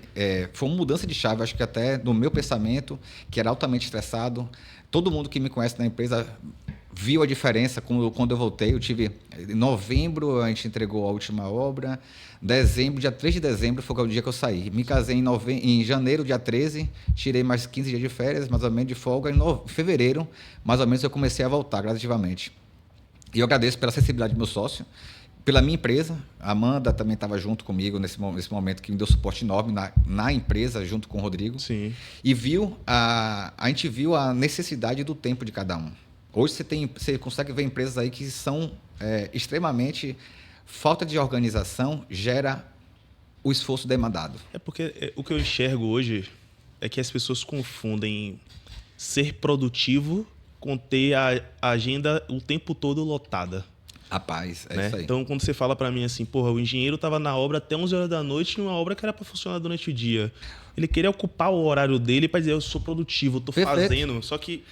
foi uma mudança de chave, acho que até no meu pensamento, que era altamente estressado. Todo mundo que me conhece na empresa viu a diferença quando eu voltei. Em novembro, a gente entregou a última obra. Dia 3 de dezembro, foi o dia que eu saí. Me casei em janeiro, dia 13, tirei mais 15 dias de férias, mais ou menos, de folga. Em fevereiro, mais ou menos, eu comecei a voltar gradativamente. E eu agradeço pela sensibilidade do meu sócio, pela minha empresa. A Amanda também estava junto comigo nesse momento, que me deu suporte enorme na empresa, junto com o Rodrigo. Sim. E a gente viu a necessidade do tempo de cada um. Hoje você consegue ver empresas aí que são extremamente... Falta de organização gera o esforço demandado. É porque o que eu enxergo hoje é que as pessoas confundem ser produtivo com ter a agenda o tempo todo lotada. Rapaz, né? Isso aí. Então, quando você fala para mim assim, porra, o engenheiro estava na obra até 11 horas da noite em uma obra que era para funcionar durante o dia. Ele queria ocupar o horário dele para dizer, eu sou produtivo, eu tô fazendo. Só que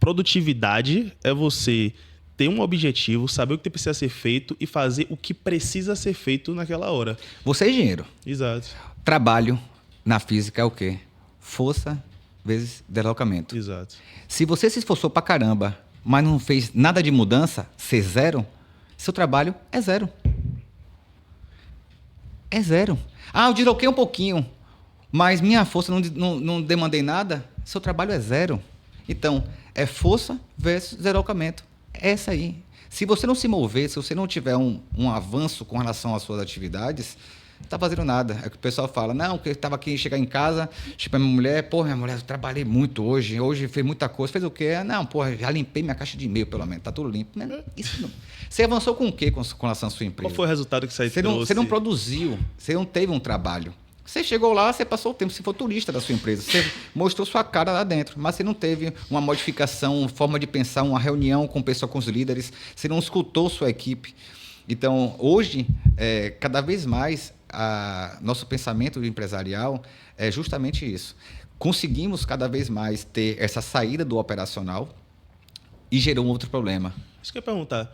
produtividade é você ter um objetivo, saber o que precisa ser feito e fazer o que precisa ser feito naquela hora. Você é engenheiro. Exato. Trabalho na física é o quê? Força vezes deslocamento. Exato. Se você se esforçou pra caramba, mas não fez nada de mudança, ser zero, seu trabalho é zero. É zero. Ah, eu desloquei um pouquinho, mas minha força não demandei nada, seu trabalho é zero. Então, é força versus deslocamento. É essa aí. Se você não se mover, se você não tiver um avanço com relação às suas atividades, não está fazendo nada. É o que o pessoal fala, não, porque eu estava aqui, chegar em casa, tipo, minha mulher, minha mulher, eu trabalhei muito hoje fez muita coisa, fez o quê? Não, já limpei minha caixa de e-mail, pelo menos, tá tudo limpo. Isso não. Você avançou com o quê com relação à sua empresa? Qual foi o resultado que você trouxe? Você não produziu, você não teve um trabalho. Você chegou lá, você passou o tempo, você foi turista da sua empresa, você mostrou sua cara lá dentro, mas você não teve uma modificação, uma forma de pensar, uma reunião com os líderes, você não escutou sua equipe. Então, hoje, cada vez mais, nosso pensamento empresarial é justamente isso. Conseguimos cada vez mais ter essa saída do operacional e gerou um outro problema. Isso que eu ia perguntar.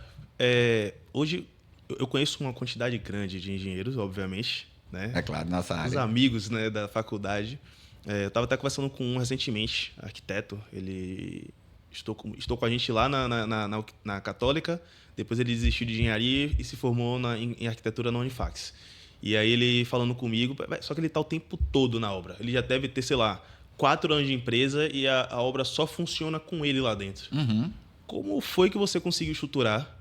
Hoje, eu conheço uma quantidade grande de engenheiros, obviamente, né? É claro, nossa área. Os amigos, né, da faculdade. Eu estava até conversando com um recentemente, arquiteto. Ele estou com a gente lá na Católica. Depois ele desistiu de engenharia e se formou em arquitetura na Unifax. E aí ele falando comigo, só que ele está o tempo todo na obra. Ele já deve ter, sei lá, 4 anos de empresa e a obra só funciona com ele lá dentro. Uhum. Como foi que você conseguiu estruturar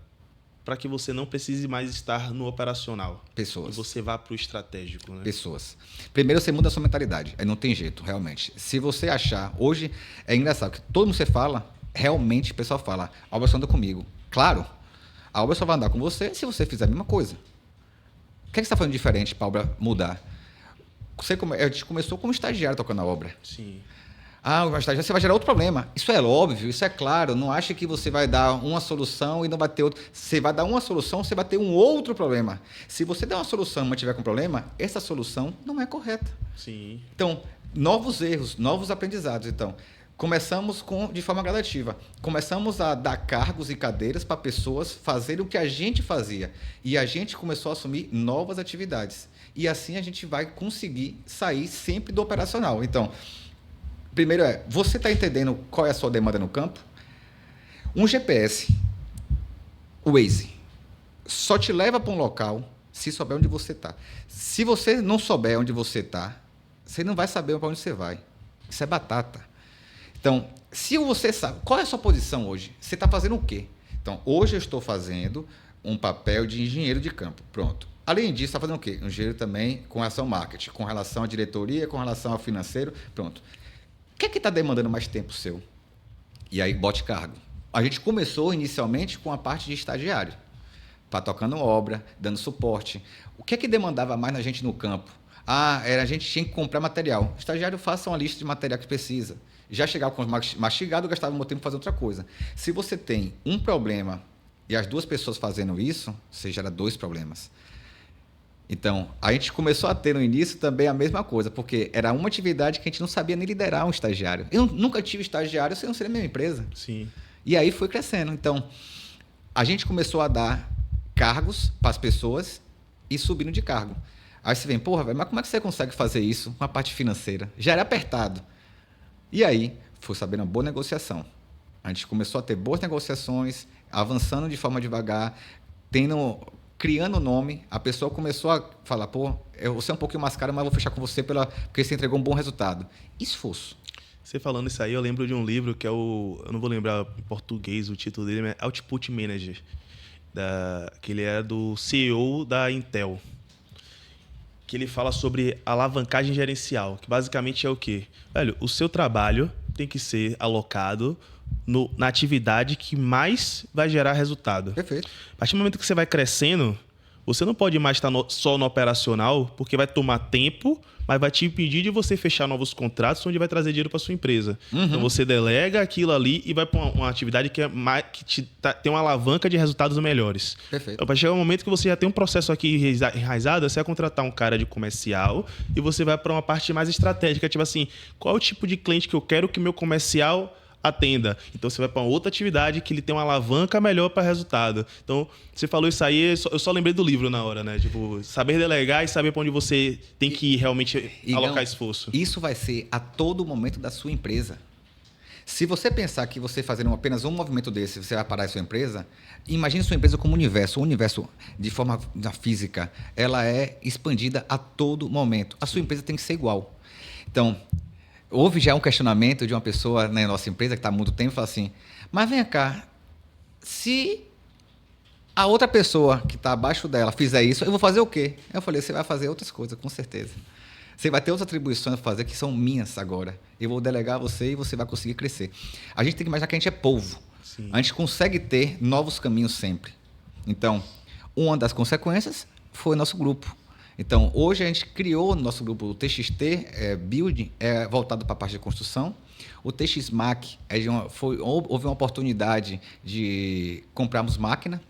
para que você não precise mais estar no operacional? Pessoas. E você vá para o estratégico, né? Pessoas. Primeiro, você muda a sua mentalidade. Aí não tem jeito, realmente. Se você achar... Hoje, é engraçado que todo mundo você fala, realmente o pessoal fala, a obra só anda comigo. Claro, a obra só vai andar com você se você fizer a mesma coisa. O que é que você está fazendo diferente para a obra mudar? A gente começou como estagiário tocando a obra. Sim. Você vai gerar outro problema. Isso é óbvio, isso é claro. Não acha que você vai dar uma solução e não vai ter outra. Você vai dar uma solução, você vai ter um outro problema. Se você der uma solução e mantiver com problema, essa solução não é correta. Sim. Então, novos erros, novos aprendizados. Então, começamos de forma gradativa. Começamos a dar cargos e cadeiras para pessoas fazerem o que a gente fazia. E a gente começou a assumir novas atividades. E assim a gente vai conseguir sair sempre do operacional. Então, Primeiro você está entendendo qual é a sua demanda no campo? Um GPS, o Waze, só te leva para um local se souber onde você está. Se você não souber onde você está, você não vai saber para onde você vai. Isso é batata. Então, se você sabe, qual é a sua posição hoje? Você está fazendo o quê? Então, hoje eu estou fazendo um papel de engenheiro de campo. Pronto. Além disso, está fazendo o quê? Um engenheiro também com relação ao marketing, com relação à diretoria, com relação ao financeiro. Pronto. O que é que está demandando mais tempo seu? E aí, bote cargo. A gente começou inicialmente com a parte de estagiário, para tocando obra, dando suporte. O que é que demandava mais na gente no campo? A gente tinha que comprar material. O estagiário faça uma lista de material que precisa. Já chegava com mastigado, gastava o tempo para fazer outra coisa. Se você tem um problema e as duas pessoas fazendo isso, você gera dois problemas. Então, a gente começou a ter no início também a mesma coisa, porque era uma atividade que a gente não sabia nem liderar um estagiário. Eu nunca tive estagiário, você não seria a mesma empresa. Sim. E aí foi crescendo. Então, a gente começou a dar cargos para as pessoas e subindo de cargo. Aí você vem, porra, velho, mas como é que você consegue fazer isso com a parte financeira? Já era apertado. E aí, foi sabendo uma boa negociação. A gente começou a ter boas negociações, avançando de forma devagar, criando nome. A pessoa começou a falar, pô, você é um pouquinho mais caro, mas eu vou fechar com você porque você entregou um bom resultado. Esforço. Você falando isso aí, eu lembro de um livro que eu não vou lembrar em português o título dele, mas é Output Manager, que ele é do CEO da Intel, que ele fala sobre alavancagem gerencial, que basicamente é o quê? Velho, o seu trabalho tem que ser alocado na atividade que mais vai gerar resultado. Perfeito. A partir do momento que você vai crescendo, você não pode mais estar só no operacional, porque vai tomar tempo, mas vai te impedir de você fechar novos contratos onde vai trazer dinheiro para sua empresa. Uhum. Então você delega aquilo ali e vai para uma atividade que tem uma alavanca de resultados melhores. Perfeito. Então, vai chegar um momento que você já tem um processo aqui enraizado, você vai contratar um cara de comercial e você vai para uma parte mais estratégica, tipo assim, qual é o tipo de cliente que eu quero que meu comercial atenda. Então você vai para outra atividade que ele tem uma alavanca melhor para resultado. Então, você falou isso aí, eu só lembrei do livro na hora, né? Tipo, saber delegar e saber para onde você tem que realmente alocar esforço. Isso vai ser a todo momento da sua empresa. Se você pensar que você fazendo apenas um movimento desse, você vai parar a sua empresa, imagine sua empresa como um universo. O universo, de forma física, ela é expandida a todo momento. A sua empresa tem que ser igual. Então, houve já um questionamento de uma pessoa na nossa empresa que está há muito tempo e fala assim, mas vem cá, se a outra pessoa que está abaixo dela fizer isso, eu vou fazer o quê? Eu falei, você vai fazer outras coisas, com certeza. Você vai ter outras atribuições a fazer que são minhas agora. Eu vou delegar a você e você vai conseguir crescer. A gente tem que imaginar que a gente é polvo. Sim. A gente consegue ter novos caminhos sempre. Então, uma das consequências foi o nosso grupo. Então, hoje a gente criou o nosso grupo, o TXT Build, voltado para a parte de construção. O TXMAC, houve uma oportunidade de comprarmos máquina.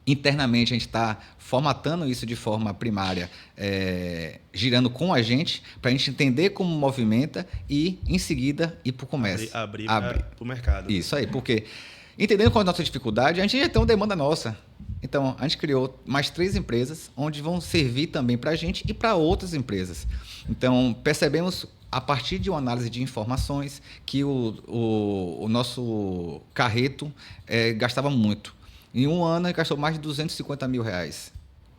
Internamente, a gente está formatando isso de forma primária, girando com a gente, para a gente entender como movimenta e, em seguida, ir para o comércio. Abrir para o mercado. Isso aí, porque entendendo qual é a nossa dificuldade, a gente já tem uma demanda nossa. Então, a gente criou mais 3 empresas, onde vão servir também para a gente e para outras empresas. Então, percebemos, a partir de uma análise de informações, que o nosso carreto gastava muito. Em um ano, a gente gastou mais de R$250 mil.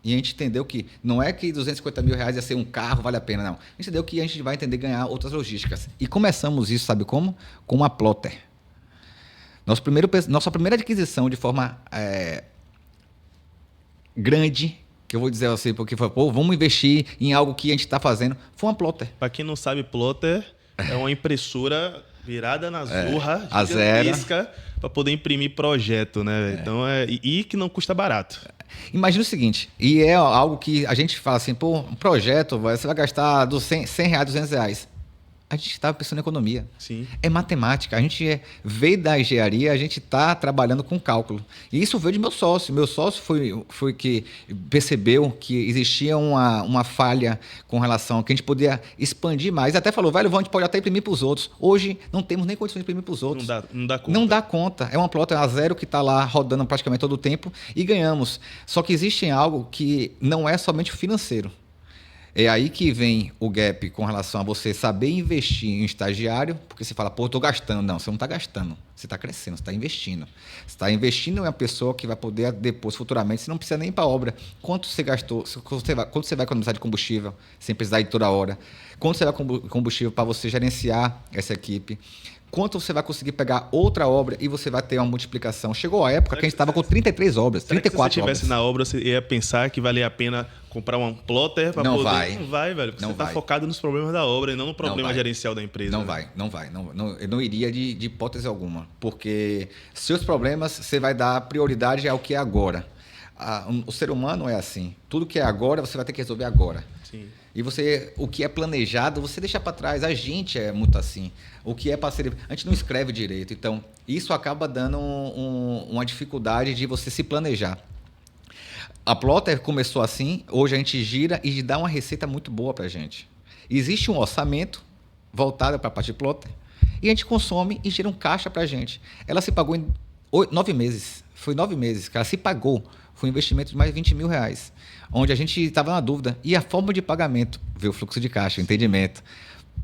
E a gente entendeu que não é que R$250 mil ia ser um carro, vale a pena, não. A gente entendeu que a gente vai entender ganhar outras logísticas. E começamos isso, sabe como? Com uma plotter. Nossa primeira aquisição de forma grande, que eu vou dizer assim, porque foi, vamos investir em algo que a gente está fazendo, foi uma plotter. Para quem não sabe, plotter é uma impressora virada na zorra, gigantesca, para poder imprimir projeto, né? Então, e que não custa barato. Imagina o seguinte, e é algo que a gente fala assim, pô, um projeto, você vai gastar R$100, R$200. A gente estava pensando em economia. Sim. É matemática. A gente veio da engenharia, a gente está trabalhando com cálculo. E isso veio de meu sócio. Meu sócio foi que percebeu que existia uma falha com relação a que a gente podia expandir mais. Até falou, velho, a gente pode até imprimir para os outros. Hoje não temos nem condições de imprimir para os outros. Não dá conta. Não dá conta. É uma plotter a zero que está lá rodando praticamente todo o tempo e ganhamos. Só que existe algo que não é somente o financeiro. É aí que vem o gap com relação a você saber investir em estagiário, porque você fala, pô, eu estou gastando. Não, você não está gastando, você está crescendo, você está investindo. Você está investindo em uma pessoa que vai poder depois, futuramente, você não precisa nem ir para a obra. Quanto você gastou, quanto você vai economizar de combustível, sem precisar ir toda hora? Quanto você vai combustível para você gerenciar essa equipe? Quanto você vai conseguir pegar outra obra e você vai ter uma multiplicação? Chegou a época que a gente estava com 33 obras, 34 obras. Se você estivesse na obra, você ia pensar que valia a pena comprar um plotter para poder... Não vai, velho. Porque você está focado nos problemas da obra e não no problema gerencial da empresa. Não vai. Eu não iria de hipótese alguma. Porque seus problemas, você vai dar prioridade ao que é agora. O ser humano é assim. Tudo que é agora, você vai ter que resolver agora. Sim. E o que é planejado, você deixa para trás. A gente é muito assim. O que é para ser... A gente não escreve direito. Então, isso acaba dando uma dificuldade de você se planejar. A Plotter começou assim, hoje a gente gira e dá uma receita muito boa para a gente. Existe um orçamento voltado para a parte de Plotter e a gente consome e gira um caixa para a gente. Ela se pagou em 9 meses. Foi 9 meses que ela se pagou. Foi um investimento de mais de 20 mil reais. Onde a gente estava na dúvida. E a forma de pagamento? Ver o fluxo de caixa, o entendimento.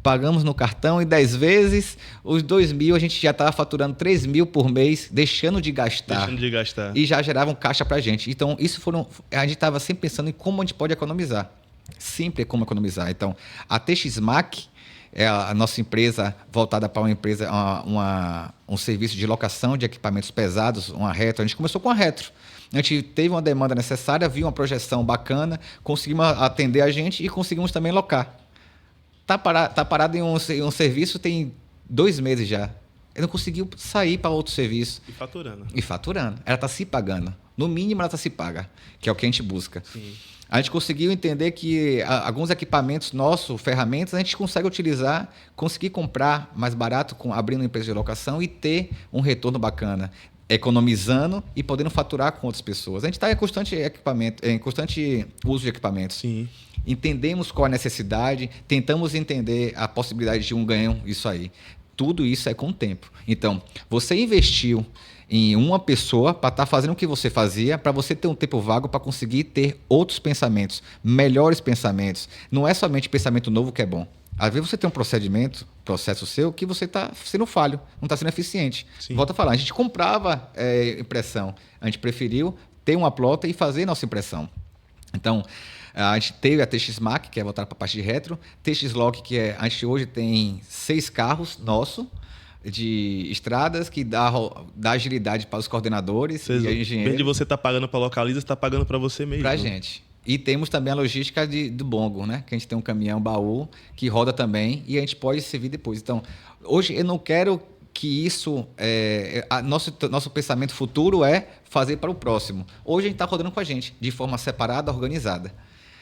Pagamos no cartão em 10 vezes, os 2 mil a gente já estava faturando 3 mil por mês, deixando de gastar. E já gerava um caixa para a gente. Então, a gente estava sempre pensando em como a gente pode economizar. Sempre como economizar. Então, a TXMAC é a nossa empresa voltada para uma empresa, um serviço de locação de equipamentos pesados, uma retro. A gente começou com a retro. A gente teve uma demanda necessária, viu uma projeção bacana, conseguimos atender a gente e conseguimos também locar. Tá parado em um serviço tem 2 meses já. Ele não conseguiu sair para outro serviço. E faturando. Ela está se pagando. No mínimo, ela está se paga, que é o que a gente busca. Sim. A gente conseguiu entender que alguns equipamentos nossos, ferramentas, a gente consegue utilizar, conseguir comprar mais barato, abrindo uma empresa de locação e ter um retorno bacana, economizando e podendo faturar com outras pessoas. A gente está em constante uso de equipamentos. Sim. Entendemos qual a necessidade, tentamos entender a possibilidade de um ganho, isso aí. Tudo isso é com o tempo. Então, você investiu em uma pessoa para estar fazendo o que você fazia, para você ter um tempo vago para conseguir ter outros pensamentos, melhores pensamentos. Não é somente pensamento novo que é bom. Às vezes você tem um processo seu, que você está sendo falho, não está sendo eficiente. Sim. Volto a falar, a gente comprava impressão, a gente preferiu ter uma plota e fazer nossa impressão. Então, a gente teve a TXMAC, que é voltada para a parte de retro, TXLock, que a gente hoje tem 6 carros nossos, de estradas, que dá agilidade para os coordenadores e engenheiros. Em vez de você estar pagando para a Localiza, você está pagando para você mesmo. Para a gente. E temos também a logística do Bongo, né? Que a gente tem um caminhão baú que roda também e a gente pode servir depois. Então, hoje eu não quero que isso... nosso pensamento futuro é fazer para o próximo. Hoje a gente está rodando com a gente, de forma separada, organizada.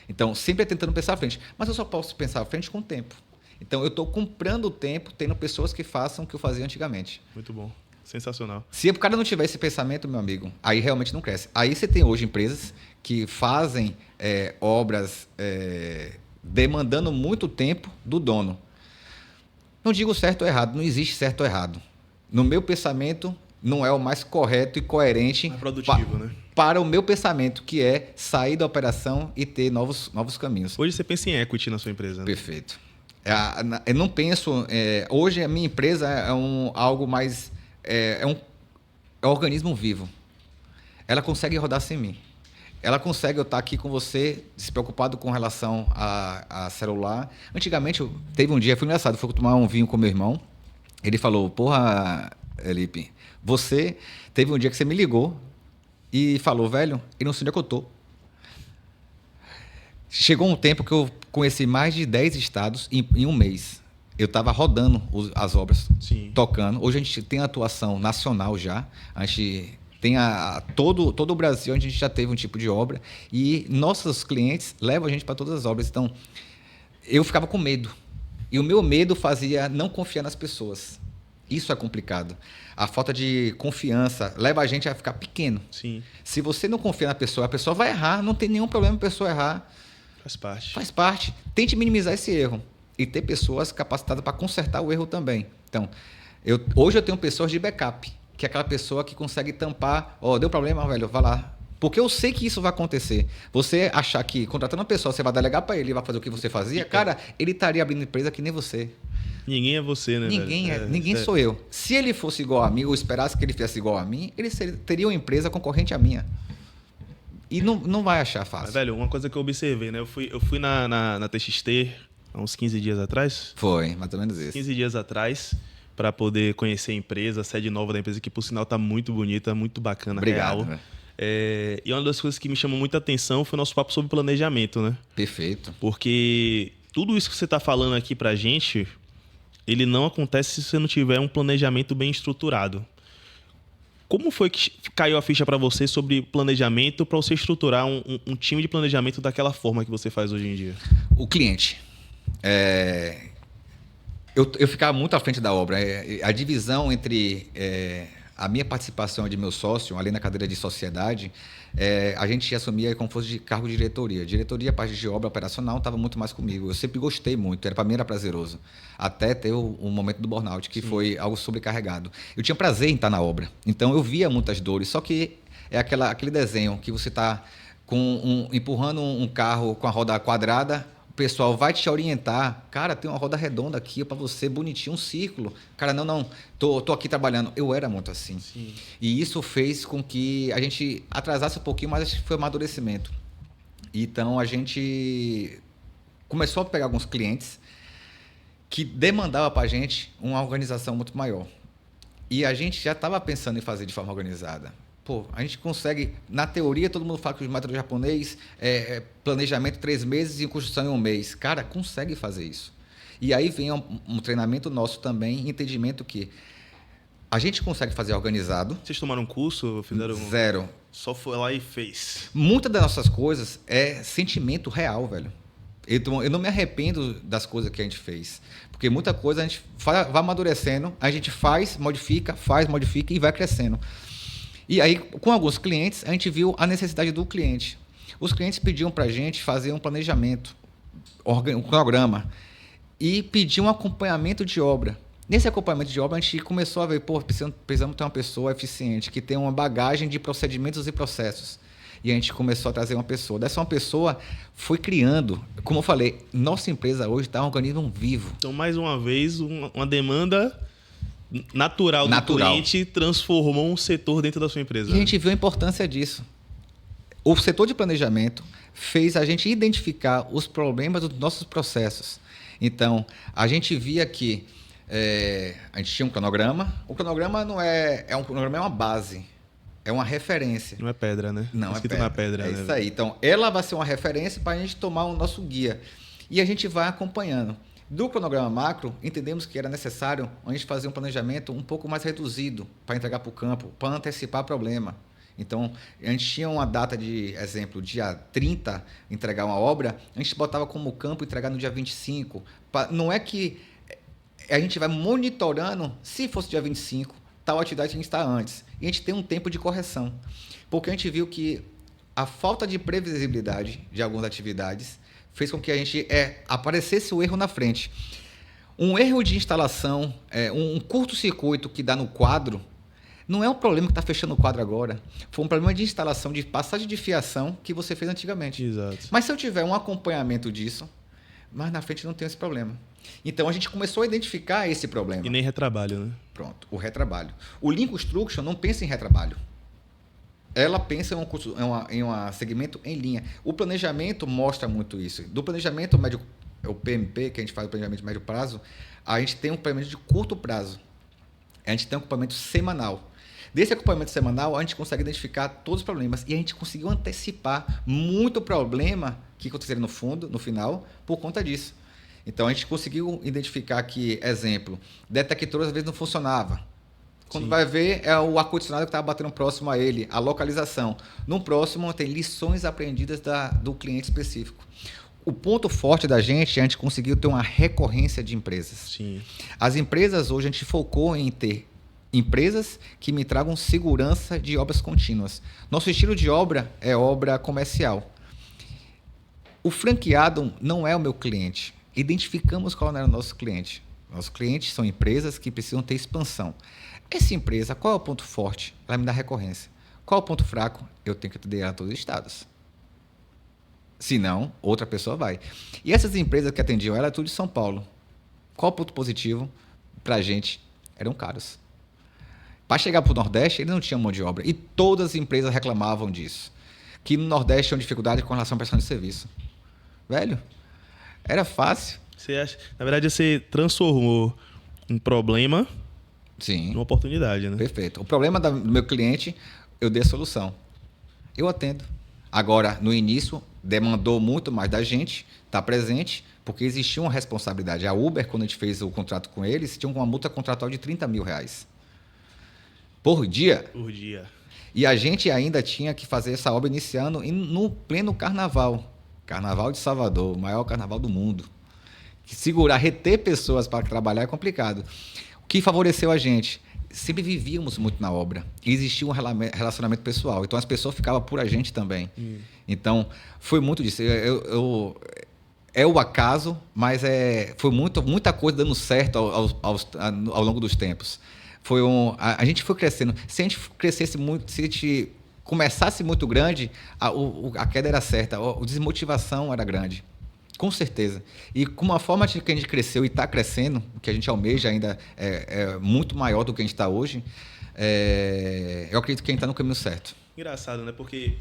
Então, sempre tentando pensar à frente. Mas eu só posso pensar à frente com o tempo. Então, eu estou comprando o tempo, tendo pessoas que façam o que eu fazia antigamente. Muito bom. Sensacional. Se o cara não tiver esse pensamento, meu amigo, aí realmente não cresce. Aí você tem hoje empresas que fazem obras demandando muito tempo do dono. Não digo certo ou errado, não existe certo ou errado. No meu pensamento, não é o mais correto e coerente produtivo, né? Para o meu pensamento, que é sair da operação e ter novos caminhos. Hoje você pensa em equity na sua empresa, né? Perfeito. Eu não penso... hoje a minha empresa é algo mais... É um organismo vivo. Ela consegue rodar sem mim. Ela consegue eu estar aqui com você, despreocupado com relação a celular. Antigamente, teve um dia, foi engraçado, fui tomar um vinho com meu irmão. Ele falou, porra, Felipe, você teve um dia que você me ligou e falou, velho, eu não sei onde é que eu tô. Chegou um tempo que eu conheci mais de 10 estados em um mês. Eu estava rodando as obras, Sim. Tocando. Hoje a gente tem atuação nacional já. A gente tem todo o Brasil, onde a gente já teve um tipo de obra. E nossos clientes levam a gente para todas as obras. Então, eu ficava com medo. E o meu medo fazia não confiar nas pessoas. Isso é complicado. A falta de confiança leva a gente a ficar pequeno. Sim. Se você não confia na pessoa, a pessoa vai errar. Não tem nenhum problema a pessoa errar. Faz parte. Faz parte. Tente minimizar esse erro. E ter pessoas capacitadas para consertar o erro também. Então, hoje eu tenho pessoas de backup, que é aquela pessoa que consegue tampar, deu problema, velho, vai lá. Porque eu sei que isso vai acontecer. Você achar que contratando uma pessoa, você vai delegar para ele e vai fazer o que você fazia, cara, ele estaria abrindo empresa que nem você. Ninguém é você, né? Ninguém sou eu. Se ele fosse igual a mim, ou esperasse que ele fizesse igual a mim, ele teria uma empresa concorrente à minha. E não vai achar fácil. Mas, velho, uma coisa que eu observei, né? Eu fui na TXT há uns 15 dias atrás. Foi, mais ou menos isso. 15 dias atrás, para poder conhecer a empresa, a sede nova da empresa, que por sinal tá muito bonita, muito bacana. Obrigado, real. Né? E uma das coisas que me chamou muita atenção foi o nosso papo sobre planejamento, né? Perfeito. Porque tudo isso que você tá falando aqui pra gente, ele não acontece se você não tiver um planejamento bem estruturado. Como foi que caiu a ficha para você sobre planejamento, para você estruturar um time de planejamento daquela forma que você faz hoje em dia? O cliente. Eu ficava muito à frente da obra. A divisão entre a minha participação de meu sócio, além da cadeira de sociedade, a gente assumia como fosse de cargo de diretoria. Diretoria, a parte de obra operacional, estava muito mais comigo. Eu sempre gostei muito, para mim era prazeroso. Até ter o momento do burnout, que foi algo sobrecarregado. Eu tinha prazer em estar na obra, então eu via muitas dores, só que é aquele desenho que você está empurrando um carro com a roda quadrada, o pessoal vai te orientar, cara, tem uma roda redonda aqui para você, bonitinho, um círculo. Cara, não, tô aqui trabalhando. Eu era muito assim. Sim. E isso fez com que a gente atrasasse um pouquinho, mas acho que foi um amadurecimento. Então, a gente começou a pegar alguns clientes que demandavam para a gente uma organização muito maior. E a gente já estava pensando em fazer de forma organizada. Pô, a gente consegue, na teoria, todo mundo fala que o material japonês planejamento 3 meses e construção em 1 mês. Cara, consegue fazer isso. E aí vem um treinamento nosso também, entendimento que a gente consegue fazer organizado. Vocês tomaram um curso? Fizeram Zero. Só foi lá e fez. Muitas das nossas coisas é sentimento real, velho. Eu não me arrependo das coisas que a gente fez. Porque muita coisa a gente vai amadurecendo, a gente faz, modifica e vai crescendo. E aí, com alguns clientes, a gente viu a necessidade do cliente. Os clientes pediam para a gente fazer um planejamento, um cronograma, e pediam um acompanhamento de obra. Nesse acompanhamento de obra, a gente começou a ver, precisamos ter uma pessoa eficiente, que tem uma bagagem de procedimentos e processos. E a gente começou a trazer uma pessoa. Dessa uma pessoa foi criando. Como eu falei, nossa empresa hoje está um organismo vivo. Então, mais uma vez, uma demanda natural do cliente transformou um setor dentro da sua empresa. E a gente viu a importância disso. O setor de planejamento fez a gente identificar os problemas dos nossos processos. Então, a gente via que a gente tinha um cronograma. O cronograma não um cronograma é uma base, é uma referência. Não é pedra, né? Não, escrito na pedra. É isso aí. Então, ela vai ser uma referência para a gente tomar o nosso guia. E a gente vai acompanhando. Do cronograma macro, entendemos que era necessário a gente fazer um planejamento um pouco mais reduzido para entregar para o campo, para antecipar o problema. Então, a gente tinha uma data de, exemplo, dia 30, entregar uma obra, a gente botava como campo entregar no dia 25. Não é que a gente vai monitorando, se fosse dia 25, tal atividade a gente está antes. E a gente tem um tempo de correção. Porque a gente viu que a falta de previsibilidade de algumas atividades fez com que a gente aparecesse o erro na frente. Um erro de instalação, um curto-circuito que dá no quadro, não é um problema que está fechando o quadro agora. Foi um problema de instalação, de passagem de fiação que você fez antigamente. Exato. Mas se eu tiver um acompanhamento disso, mais na frente não tem esse problema. Então, a gente começou a identificar esse problema. E nem retrabalho, né? Pronto, o retrabalho. O Lean Construction não pensa em retrabalho. Ela pensa em um segmento em linha. O planejamento mostra muito isso. Do planejamento médio, o PMP, que a gente faz o planejamento de médio prazo, a gente tem um planejamento de curto prazo. A gente tem um acompanhamento semanal. Desse acompanhamento semanal, a gente consegue identificar todos os problemas. E a gente conseguiu antecipar muito problema que aconteceria no final, por conta disso. Então, a gente conseguiu identificar que, exemplo, detectores às vezes não funcionava. Quando vai ver, é o ar-condicionado que estava batendo próximo a ele, a localização. No próximo, tem lições aprendidas do cliente específico. O ponto forte da gente, a gente conseguiu ter uma recorrência de empresas. Sim. As empresas, hoje, a gente focou em ter empresas que me tragam segurança de obras contínuas. Nosso estilo de obra é obra comercial. O franqueado não é o meu cliente. Identificamos qual era o nosso cliente. Nossos clientes são empresas que precisam ter expansão. Essa empresa, qual é o ponto forte? Ela me dá recorrência. Qual o ponto fraco? Eu tenho que atender a todos os estados. Senão, outra pessoa vai. E essas empresas que atendiam ela, tudo de São Paulo. Qual o ponto positivo? Para a gente, eram caros. Para chegar para o Nordeste, eles não tinham mão de obra. E todas as empresas reclamavam disso. Que no Nordeste tinham dificuldade com relação à prestação de serviço. Velho, era fácil. Na verdade, você transformou um problema Sim. numa oportunidade, né? Perfeito. O problema do meu cliente, eu dei a solução. Eu atendo. Agora, no início, demandou muito mais da gente estar presente, porque existia uma responsabilidade. A Uber, quando a gente fez o contrato com eles, tinha uma multa contratual de R$30 mil. Por dia. Por dia. E a gente ainda tinha que fazer essa obra iniciando no pleno carnaval. Carnaval de Salvador, o maior carnaval do mundo. Segurar, reter pessoas para trabalhar é complicado. O que favoreceu a gente? Sempre vivíamos muito na obra. E existia um relacionamento pessoal. Então, as pessoas ficavam por a gente também. Então, foi muito disso. É o acaso, mas foi muita coisa dando certo ao longo dos tempos. A gente foi crescendo. Se a gente crescesse muito, se a gente começasse muito grande, a queda era certa, a desmotivação era grande. Com certeza. E com uma forma que a gente cresceu e está crescendo, que a gente almeja ainda é muito maior do que a gente está hoje, eu acredito que a gente está no caminho certo. Engraçado, né? Porque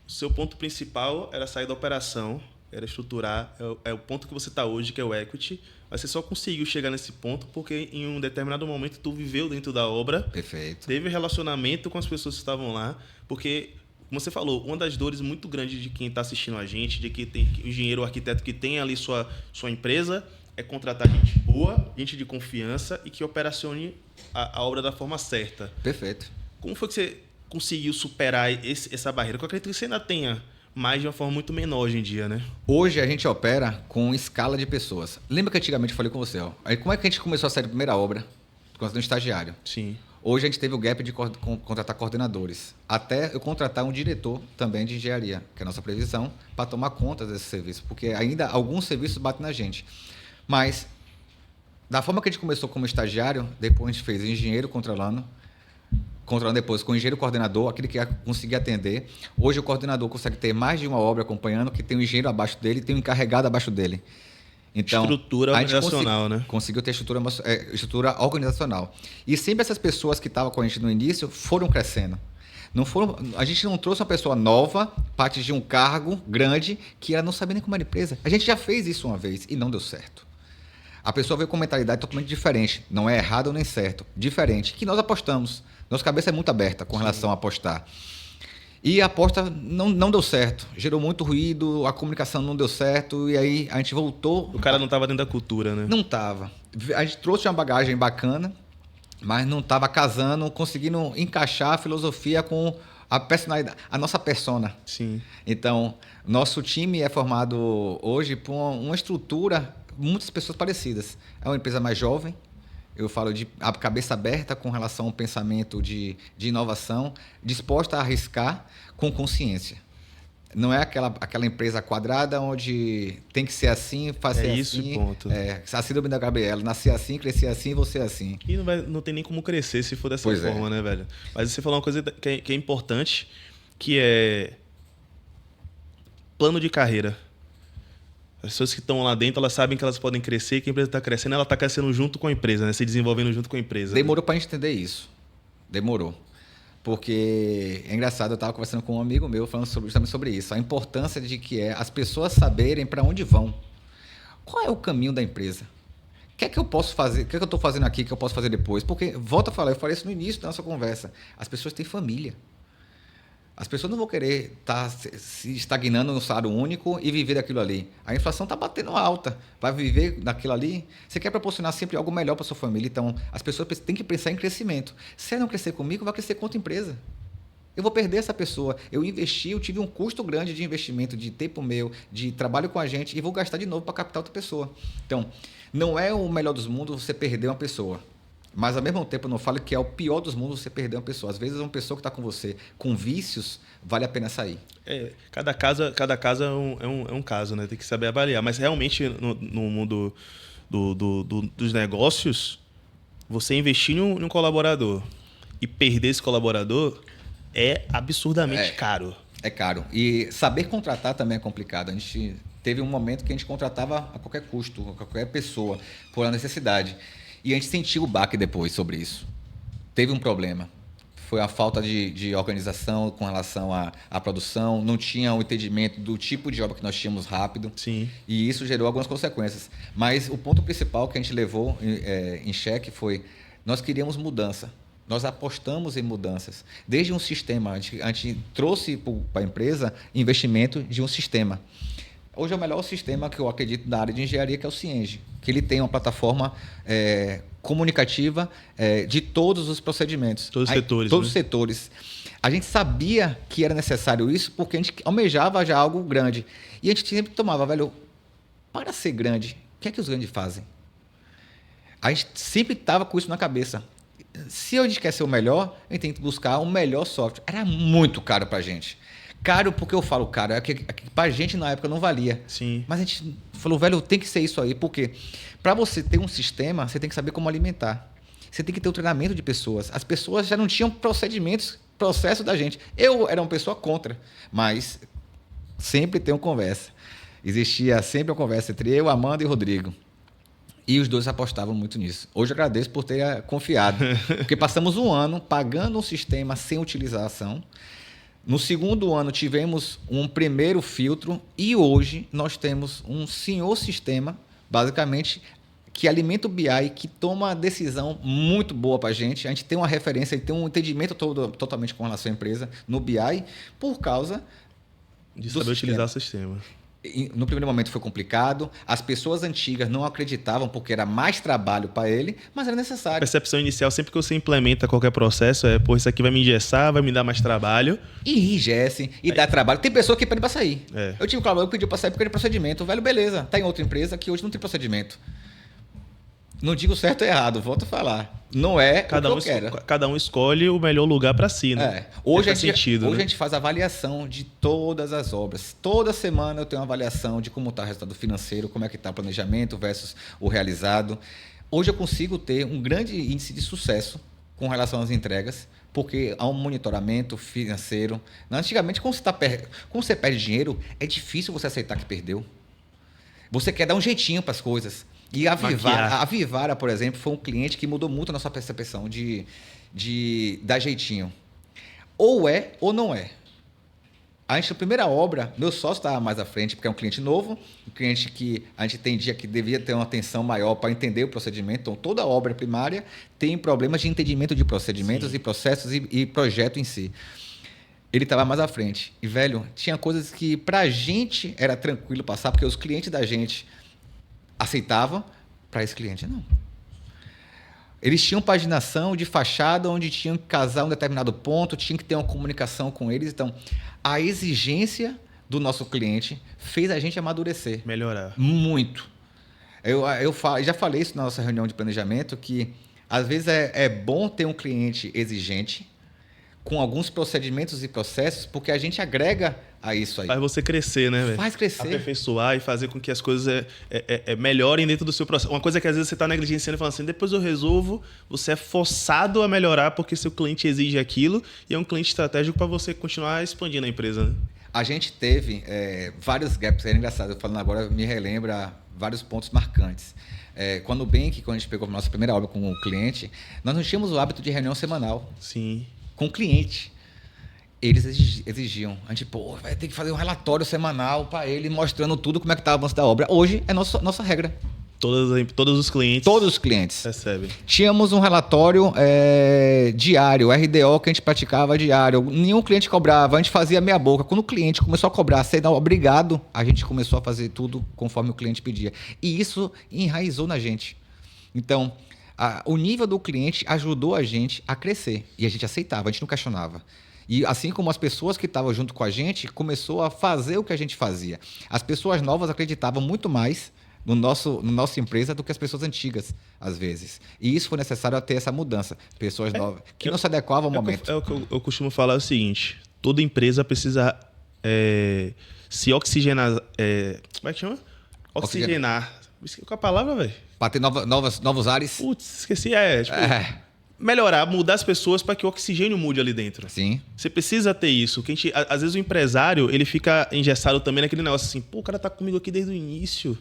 o seu ponto principal era sair da operação, era estruturar, é o ponto que você está hoje, que é o equity, mas você só conseguiu chegar nesse ponto porque em um determinado momento tu viveu dentro da obra. Perfeito. Teve relacionamento com as pessoas que estavam lá, porque, como você falou, uma das dores muito grandes de quem está assistindo a gente, de que tem o engenheiro, o arquiteto que tem ali sua empresa, é contratar gente boa, gente de confiança e que operacione a obra da forma certa. Perfeito. Como foi que você conseguiu superar essa barreira? Eu acredito que você ainda tenha, mas de uma forma muito menor hoje em dia, né? Hoje a gente opera com escala de pessoas. Lembra que antigamente eu falei com você, ó? Aí como é que a gente começou a sair da primeira obra? Contratando um estagiário. Sim. Hoje a gente teve o gap de contratar coordenadores. Até eu contratar um diretor também de engenharia, que é a nossa previsão, para tomar conta desse serviço. Porque ainda alguns serviços batem na gente. Mas, da forma que a gente começou como estagiário, depois a gente fez engenheiro controlando depois com o engenheiro coordenador, aquele que conseguir atender. Hoje o coordenador consegue ter mais de uma obra acompanhando, que tem um engenheiro abaixo dele e tem um encarregado abaixo dele. Então, estrutura organizacional, né? Conseguiu ter estrutura organizacional. E sempre essas pessoas que estavam com a gente no início foram crescendo. A gente não trouxe uma pessoa nova para atingir um cargo grande que ela não sabia nem como era empresa. A gente já fez isso uma vez e não deu certo. A pessoa veio com uma mentalidade totalmente diferente. Não é errado nem certo. Diferente. Que nós apostamos. Nossa cabeça é muito aberta com relação a apostar. E a aposta não deu certo. Gerou muito ruído, a comunicação não deu certo. E aí a gente voltou. O cara não estava dentro da cultura, né? Não estava. A gente trouxe uma bagagem bacana, mas não estava casando, conseguindo encaixar a filosofia com a personalidade, a nossa persona. Sim. Então, nosso time é formado hoje por uma estrutura, muitas pessoas parecidas. É uma empresa mais jovem, eu falo de a cabeça aberta com relação ao pensamento de inovação, disposta a arriscar com consciência. Não é aquela empresa quadrada onde tem que ser assim, fazer assim. É isso, ponto. A síndrome da Gabriela, nascer assim, crescer assim, você assim. E não tem nem como crescer se for dessa forma, né, velho? Mas você falou uma coisa que é importante, que é plano de carreira. As pessoas que estão lá dentro, elas sabem que elas podem crescer, que a empresa está crescendo, ela está crescendo junto com a empresa, né? Se desenvolvendo junto com a empresa. Demorou para a gente entender isso. Demorou. Porque é engraçado, eu estava conversando com um amigo meu falando justamente sobre isso. A importância de que é as pessoas saberem para onde vão. Qual é o caminho da empresa? O que é que eu posso fazer? O que é que eu estou fazendo aqui que eu posso fazer depois? Porque, volto a falar, eu falei isso no início da nossa conversa. As pessoas têm família. As pessoas não vão querer estar se estagnando no salário único e viver daquilo ali. A inflação está batendo alta. Vai viver daquilo ali? Você quer proporcionar sempre algo melhor para sua família. Então, as pessoas têm que pensar em crescimento. Se ela não crescer comigo, vai crescer com outra empresa. Eu vou perder essa pessoa. Eu investi, eu tive um custo grande de investimento, de tempo meu, de trabalho com a gente, e vou gastar de novo para captar outra pessoa. Então, não é o melhor dos mundos você perder uma pessoa. Mas, ao mesmo tempo, eu não falo que é o pior dos mundos você perder uma pessoa. Às vezes, uma pessoa que está com você com vícios, vale a pena sair. Cada caso é um caso, né? Tem que saber avaliar. Mas, realmente, no mundo dos negócios, você investir em um colaborador e perder esse colaborador é absurdamente caro. É caro. E saber contratar também é complicado. A gente teve um momento que a gente contratava a qualquer custo, a qualquer pessoa, por necessidade. E a gente sentiu o baque depois sobre isso. Teve um problema. Foi a falta de organização com relação à produção, não tinha o entendimento do tipo de obra que nós tínhamos rápido. Sim. E isso gerou algumas consequências. Mas o ponto principal que a gente levou em xeque foi: nós queríamos mudança. Nós apostamos em mudanças. Desde um sistema, a gente trouxe para a empresa investimento de um sistema. Hoje é o melhor sistema que eu acredito da área de engenharia, que é o Cienge, que ele tem uma plataforma comunicativa de todos os procedimentos. Todos os setores. Todos os setores. A gente sabia que era necessário isso porque a gente almejava já algo grande. E a gente sempre tomava, velho, para ser grande, o que é que os grandes fazem? A gente sempre estava com isso na cabeça. Se a gente quer ser o melhor, a gente tem que buscar o melhor software. Era muito caro para a gente. Caro porque eu falo caro, é que para a gente na época não valia. Sim. Mas a gente falou, velho, tem que ser isso aí, porque para você ter um sistema, você tem que saber como alimentar. Você tem que ter o treinamento de pessoas. As pessoas já não tinham processo da gente. Eu era uma pessoa contra, mas sempre tem uma conversa. Existia sempre uma conversa entre eu, Amanda e Rodrigo. E os dois apostavam muito nisso. Hoje eu agradeço por ter confiado, porque passamos um ano pagando um sistema sem utilização. No segundo ano tivemos um primeiro filtro e hoje nós temos um senhor sistema, basicamente, que alimenta o BI, que toma uma decisão muito boa para a gente. A gente tem uma referência e tem um entendimento totalmente com relação à empresa no BI por causa de saber utilizar o sistema. No primeiro momento foi complicado, as pessoas antigas não acreditavam porque era mais trabalho para ele, mas era necessário. A percepção inicial, sempre que você implementa qualquer processo, pô, isso aqui vai me engessar, vai me dar mais trabalho. E enrijece, e dá trabalho. Tem pessoa que pede para sair. Eu tive um colaborador que pediu para sair porque era procedimento. Velho, beleza, tá em outra empresa que hoje não tem procedimento. Não digo certo ou errado, volto a falar. Não é o que eu quero. Cada um escolhe o melhor lugar para si, né? Hoje a gente faz avaliação de todas as obras. Toda semana eu tenho uma avaliação de como está o resultado financeiro, como é que está o planejamento versus o realizado. Hoje eu consigo ter um grande índice de sucesso com relação às entregas, porque há um monitoramento financeiro. Antigamente, quando você perde dinheiro, é difícil você aceitar que perdeu. Você quer dar um jeitinho para as coisas. E a Vivara, por exemplo, foi um cliente que mudou muito a nossa percepção de dar jeitinho. Ou é ou não é. A gente, na primeira obra, meu sócio estava mais à frente, porque é um cliente novo, um cliente que a gente entendia que devia ter uma atenção maior para entender o procedimento. Então, toda obra primária tem problemas de entendimento de procedimentos e processos e projeto em si. Ele estava mais à frente. E, velho, tinha coisas que para a gente era tranquilo passar, porque os clientes da gente aceitavam, para esse cliente não. Eles tinham paginação de fachada onde tinham que casar um determinado ponto, tinha que ter uma comunicação com eles. Então, a exigência do nosso cliente fez a gente amadurecer. Melhorar. Muito. Eu já falei isso na nossa reunião de planejamento, que às vezes é bom ter um cliente exigente, com alguns procedimentos e processos, porque a gente agrega a isso aí. Faz você crescer, né, velho? Faz crescer. Aperfeiçoar e fazer com que as coisas melhorem dentro do seu processo. Uma coisa que às vezes você está negligenciando e falando assim, depois eu resolvo, você é forçado a melhorar porque seu cliente exige aquilo e é um cliente estratégico para você continuar expandindo a empresa, né? A gente teve vários gaps, é engraçado, eu falando agora me relembra vários pontos marcantes. Quando o Bank, quando a gente pegou a nossa primeira obra com o cliente, nós não tínhamos o hábito de reunião semanal. Sim. Com o cliente. Eles exigiam. A gente, vai ter que fazer um relatório semanal para ele, mostrando tudo como é que está o avanço da obra. Hoje é nossa regra. Todos os clientes. Todos os clientes. Recebem. Tínhamos um relatório diário, RDO que a gente praticava diário. Nenhum cliente cobrava, a gente fazia meia boca. Quando o cliente começou a cobrar, sendo obrigado, a gente começou a fazer tudo conforme o cliente pedia. E isso enraizou na gente. Então, o nível do cliente ajudou a gente a crescer. E a gente aceitava, a gente não questionava. E assim como as pessoas que estavam junto com a gente, começou a fazer o que a gente fazia. As pessoas novas acreditavam muito mais na nossa empresa do que as pessoas antigas, às vezes. E isso foi necessário ter essa mudança. Pessoas novas que não se adequavam ao momento. O que eu costumo falar é o seguinte, toda empresa precisa se oxigenar... como é que chama? Oxigenar. Esqueci qual é a palavra, velho? Para ter novos ares. Putz, esqueci. melhorar, mudar as pessoas para que o oxigênio mude ali dentro. Sim. Você precisa ter isso. Que às vezes o empresário, ele fica engessado também naquele negócio assim, pô, o cara tá comigo aqui desde o início.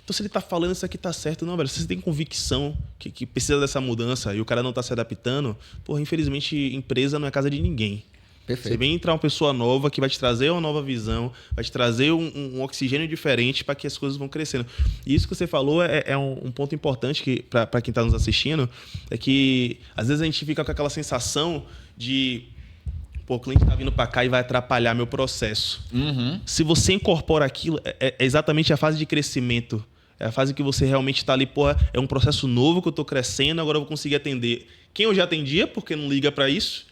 Então, se ele tá falando isso aqui tá certo, não, velho. Se você tem convicção que precisa dessa mudança e o cara não tá se adaptando, porra, infelizmente, empresa não é casa de ninguém. Perfeito. Você vem entrar uma pessoa nova que vai te trazer uma nova visão, vai te trazer um oxigênio diferente para que as coisas vão crescendo. E isso que você falou é um ponto importante para quem está nos assistindo, é que às vezes a gente fica com aquela sensação de pô, o cliente está vindo para cá e vai atrapalhar meu processo. Uhum. Se você incorpora aquilo, é exatamente a fase de crescimento. É a fase que você realmente está ali, pô, é um processo novo que eu estou crescendo, agora eu vou conseguir atender quem eu já atendia, porque não liga para isso,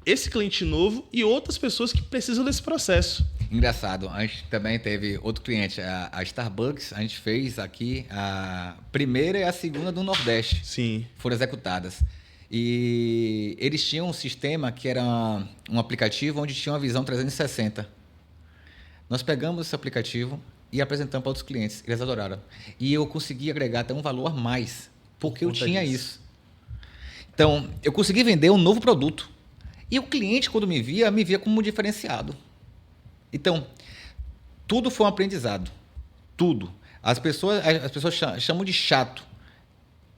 esse cliente novo e outras pessoas que precisam desse processo. Engraçado, a gente também teve outro cliente, a Starbucks, a gente fez aqui a primeira e a segunda do Nordeste. Sim. Foram executadas. E eles tinham um sistema que era um aplicativo onde tinha uma visão 360. Nós pegamos esse aplicativo e apresentamos para outros clientes. Eles adoraram. E eu consegui agregar até um valor a mais, porque eu tinha isso. Então, eu consegui vender um novo produto. E o cliente, quando me via como um diferenciado. Então, tudo foi um aprendizado. Tudo. As pessoas chamam de chato.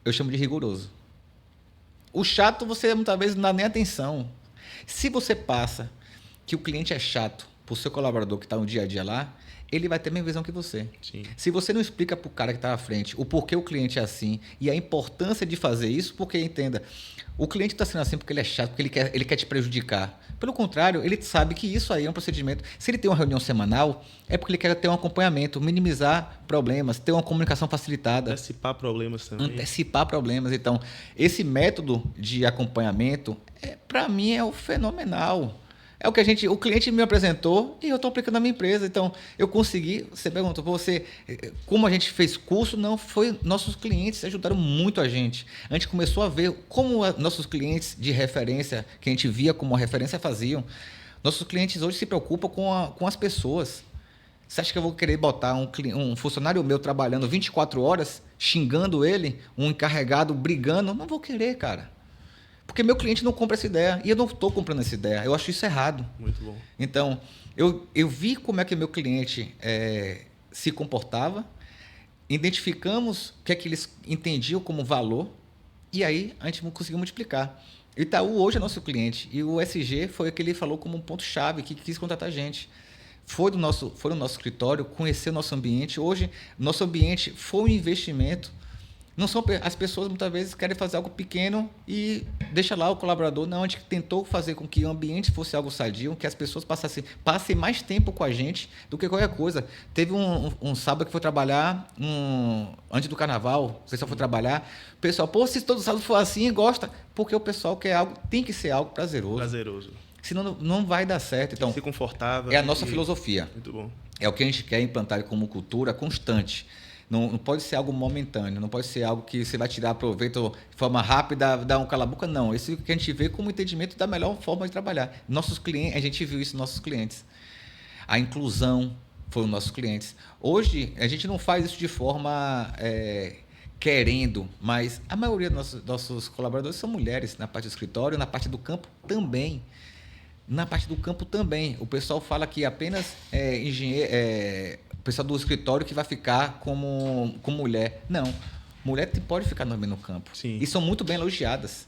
Eu chamo de rigoroso. O chato, você muitas vezes não dá nem atenção. Se você passa que o cliente é chato para o seu colaborador que está no dia a dia lá, ele vai ter a mesma visão que você. Sim. Se você não explica para o cara que está à frente o porquê o cliente é assim e a importância de fazer isso, porque entenda, o cliente está sendo assim porque ele é chato, porque ele quer te prejudicar. Pelo contrário, ele sabe que isso aí é um procedimento. Se ele tem uma reunião semanal, é porque ele quer ter um acompanhamento, minimizar problemas, ter uma comunicação facilitada. Antecipar problemas também. Antecipar problemas. Então, esse método de acompanhamento, para mim, é o fenomenal. É o que o cliente me apresentou e eu estou aplicando na minha empresa. Então, eu consegui. Você perguntou para você como a gente fez curso, não foi nossos clientes ajudaram muito a gente. A gente começou a ver como nossos clientes de referência, que a gente via como referência, faziam. Nossos clientes hoje se preocupam com as pessoas. Você acha que eu vou querer botar um funcionário meu trabalhando 24 horas, xingando ele, um encarregado brigando? Não vou querer, cara. Porque meu cliente não compra essa ideia e eu não estou comprando essa ideia. Eu acho isso errado. Muito bom. Então, eu vi como é que meu cliente se comportava, identificamos o que é que eles entendiam como valor e aí a gente conseguiu multiplicar. O Itaú hoje é nosso cliente e o SG foi o que ele falou como um ponto-chave, que quis contratar a gente. Foi no nosso escritório, conheceu o nosso ambiente. Hoje, nosso ambiente foi um investimento. Não são as pessoas muitas vezes querem fazer algo pequeno e deixa lá o colaborador. Não, a gente tentou fazer com que o ambiente fosse algo sadio, que as pessoas passem mais tempo com a gente do que qualquer coisa. Teve um sábado que foi trabalhar antes do carnaval, o pessoal foi trabalhar. O pessoal, pô, se todo sábado for assim, gosta, porque o pessoal quer algo, tem que ser algo prazeroso. Prazeroso. Senão não vai dar certo. Então, ser confortável. É a nossa filosofia. Muito bom. É o que a gente quer implantar como cultura constante. Não pode ser algo momentâneo, não pode ser algo que você vai tirar proveito de forma rápida, dar um cala-boca, não. Isso que a gente vê como entendimento da melhor forma de trabalhar. Nossos clientes, a gente viu isso nos nossos clientes. A inclusão foram nossos clientes. Hoje, a gente não faz isso de forma querendo, mas a maioria dos nossos colaboradores são mulheres, na parte do escritório, na parte do campo também. Na parte do campo também. O pessoal fala que apenas o pessoal do escritório que vai ficar como mulher. Não. Mulher pode ficar também no campo. Sim. E são muito bem elogiadas.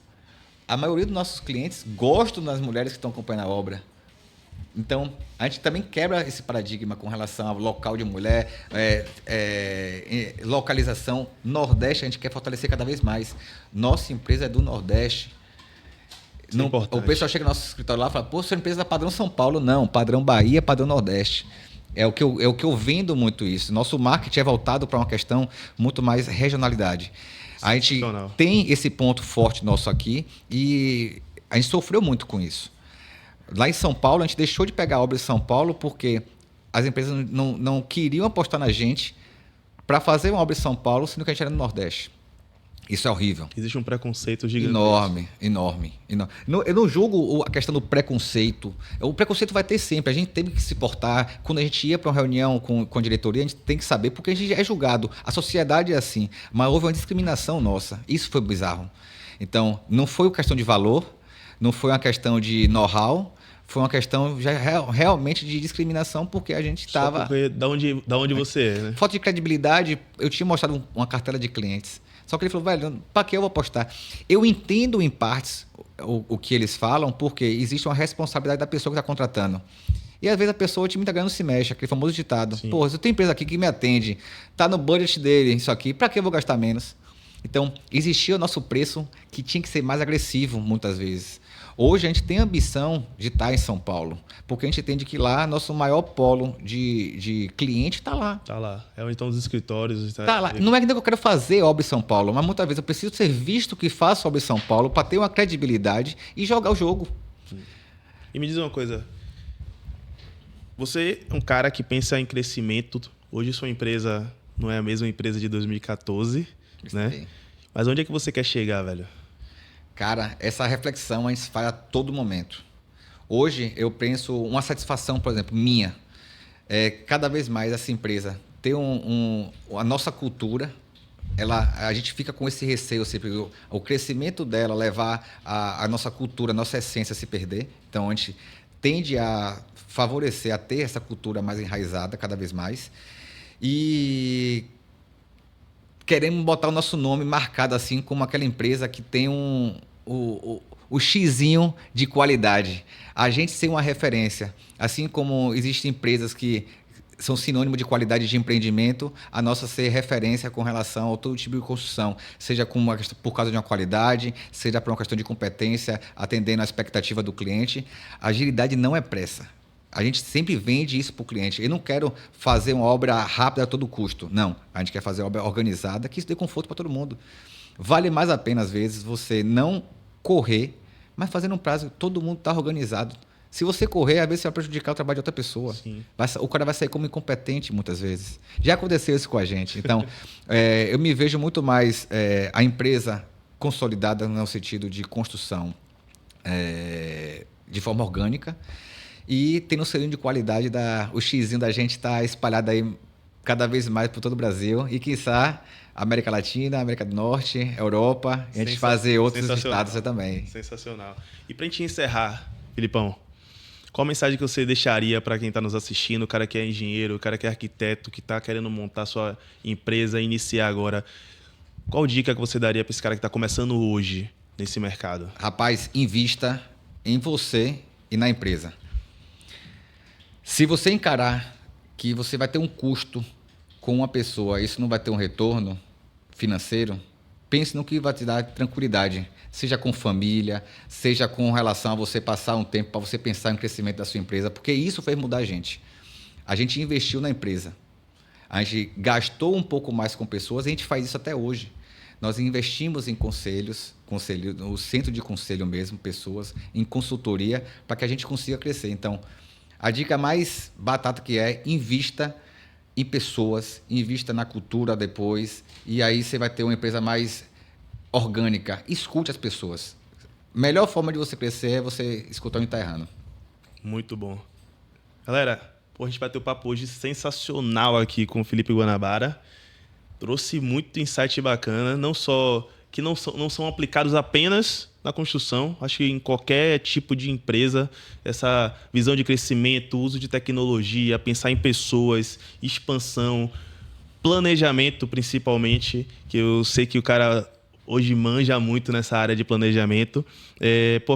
A maioria dos nossos clientes gostam das mulheres que estão acompanhando a obra. Então, a gente também quebra esse paradigma com relação ao local de mulher, localização. Nordeste, a gente quer fortalecer cada vez mais. Nossa empresa é do Nordeste. Não, o pessoal chega no nosso escritório lá e fala, pô, sua empresa é padrão São Paulo. Não, padrão Bahia, padrão Nordeste. É o que eu vendo muito isso. Nosso marketing é voltado para uma questão muito mais regionalidade. A gente tem esse ponto forte nosso aqui e a gente sofreu muito com isso. Lá em São Paulo, a gente deixou de pegar obras em São Paulo porque as empresas não queriam apostar na gente para fazer uma obra em São Paulo, sendo que a gente era no Nordeste. Isso é horrível. Existe um preconceito gigante. Enorme. Eu não julgo a questão do preconceito. O preconceito vai ter sempre. A gente tem que se portar. Quando a gente ia para uma reunião com a diretoria, a gente tem que saber, porque a gente é julgado. A sociedade é assim. Mas houve uma discriminação nossa. Isso foi bizarro. Então, não foi uma questão de valor, não foi uma questão de know-how, foi uma questão já realmente de discriminação, porque a gente estava... Da onde você é, né? Falta de credibilidade, eu tinha mostrado uma cartela de clientes. Só que ele falou, velho, para que eu vou apostar? Eu entendo em partes o que eles falam, porque existe uma responsabilidade da pessoa que está contratando. E às vezes a pessoa, o time está ganhando, se mexe, aquele famoso ditado. Sim. Pô, se eu tenho empresa aqui que me atende, tá no budget dele, isso aqui, para que eu vou gastar menos? Então, existia o nosso preço que tinha que ser mais agressivo, muitas vezes. Hoje a gente tem a ambição de estar em São Paulo, porque a gente entende que lá nosso maior polo de cliente está lá. Tá lá. É então os escritórios. Tá lá. Não é que eu quero fazer obra em São Paulo, mas muitas vezes eu preciso ser visto que faço obra em São Paulo para ter uma credibilidade e jogar o jogo. E me diz uma coisa. Você é um cara que pensa em crescimento. Hoje sua empresa não é a mesma empresa de 2014, né? Mas onde é que você quer chegar, velho? Cara, essa reflexão a gente faz a todo momento. Hoje eu penso uma satisfação, por exemplo, minha. Cada vez mais essa empresa ter a nossa cultura, a gente fica com esse receio sempre, o crescimento dela levar a nossa cultura, a nossa essência a se perder. Então a gente tende a favorecer, a ter essa cultura mais enraizada cada vez mais. E queremos botar o nosso nome marcado assim como aquela empresa que tem o xizinho de qualidade. A gente ser uma referência. Assim como existem empresas que são sinônimo de qualidade de empreendimento, a nossa ser referência com relação a todo tipo de construção, seja por causa de uma qualidade, seja por uma questão de competência, atendendo à expectativa do cliente. A agilidade não é pressa. A gente sempre vende isso para o cliente. Eu não quero fazer uma obra rápida a todo custo. Não. A gente quer fazer uma obra organizada, que isso dê conforto para todo mundo. Vale mais a pena, às vezes, você não correr, mas fazer num prazo que todo mundo está organizado. Se você correr, às vezes você vai prejudicar o trabalho de outra pessoa. Sim. O cara vai sair como incompetente, muitas vezes. Já aconteceu isso com a gente. Então, eu me vejo muito mais a empresa consolidada no sentido de construção de forma orgânica, e tem um selinho de qualidade, o xizinho da gente está espalhado aí cada vez mais por todo o Brasil e, quiçá, América Latina, América do Norte, Europa, e a gente fazer outros estados também. Sensacional. E para a gente encerrar, Filipão, qual a mensagem que você deixaria para quem está nos assistindo, o cara que é engenheiro, o cara que é arquiteto, que está querendo montar sua empresa, iniciar agora? Qual dica que você daria para esse cara que está começando hoje nesse mercado? Rapaz, invista em você e na empresa. Se você encarar que você vai ter um custo com uma pessoa, isso não vai ter um retorno financeiro, pense no que vai te dar tranquilidade, seja com família, seja com relação a você passar um tempo para você pensar no crescimento da sua empresa, porque isso fez mudar a gente. A gente investiu na empresa, a gente gastou um pouco mais com pessoas, e a gente faz isso até hoje. Nós investimos em conselhos, no centro de conselho mesmo, pessoas, em consultoria, para que a gente consiga crescer. Então, a dica mais batata que invista em pessoas, invista na cultura depois, e aí você vai ter uma empresa mais orgânica. Escute as pessoas. Melhor forma de você crescer é você escutar onde está errando. Muito bom. Galera, a gente bateu um papo hoje sensacional aqui com o Felipe Guanabara. Trouxe muito insight bacana, não só que não são aplicados apenas na construção, acho que em qualquer tipo de empresa, essa visão de crescimento, uso de tecnologia, pensar em pessoas, expansão, planejamento principalmente, que eu sei que o cara hoje manja muito nessa área de planejamento.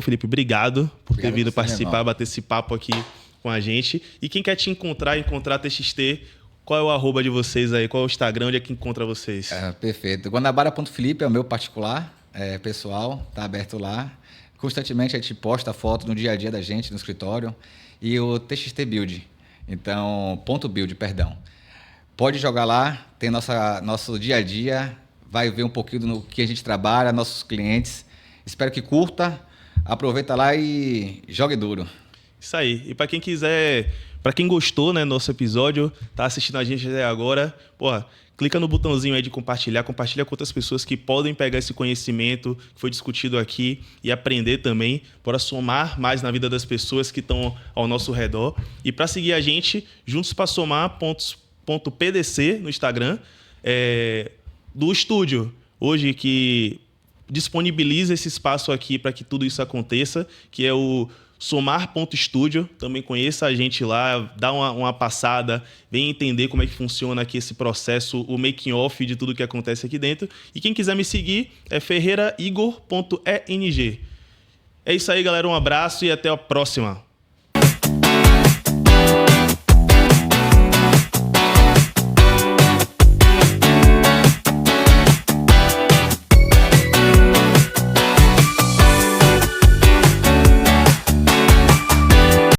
Felipe, obrigado por ter vindo participar, bater esse papo aqui com a gente. E quem quer te encontrar a TXT, qual é o arroba de vocês aí? Qual é o Instagram? Onde é que encontra vocês? Perfeito. Guanabara.felipe é o meu particular, pessoal, está aberto lá. Constantemente a gente posta foto no dia a dia da gente, no escritório. E o TXT Build, então, .build, perdão. Pode jogar lá, tem nosso dia a dia, vai ver um pouquinho do que a gente trabalha, nossos clientes. Espero que curta, aproveita lá e jogue duro. Isso aí. E para quem quiser, para quem gostou, né, nosso episódio, tá assistindo a gente até agora, clica no botãozinho aí de compartilha com outras pessoas que podem pegar esse conhecimento que foi discutido aqui e aprender também, para somar mais na vida das pessoas que estão ao nosso redor. E para seguir a gente, juntos para somar.pdc no Instagram, do estúdio. Hoje que disponibiliza esse espaço aqui para que tudo isso aconteça, que é o somar.studio. Também conheça a gente lá, dá uma passada, vem entender como é que funciona aqui esse processo, o making off de tudo que acontece aqui dentro. E quem quiser me seguir é ferreiraigor.eng. É isso aí, galera. Um abraço e até a próxima.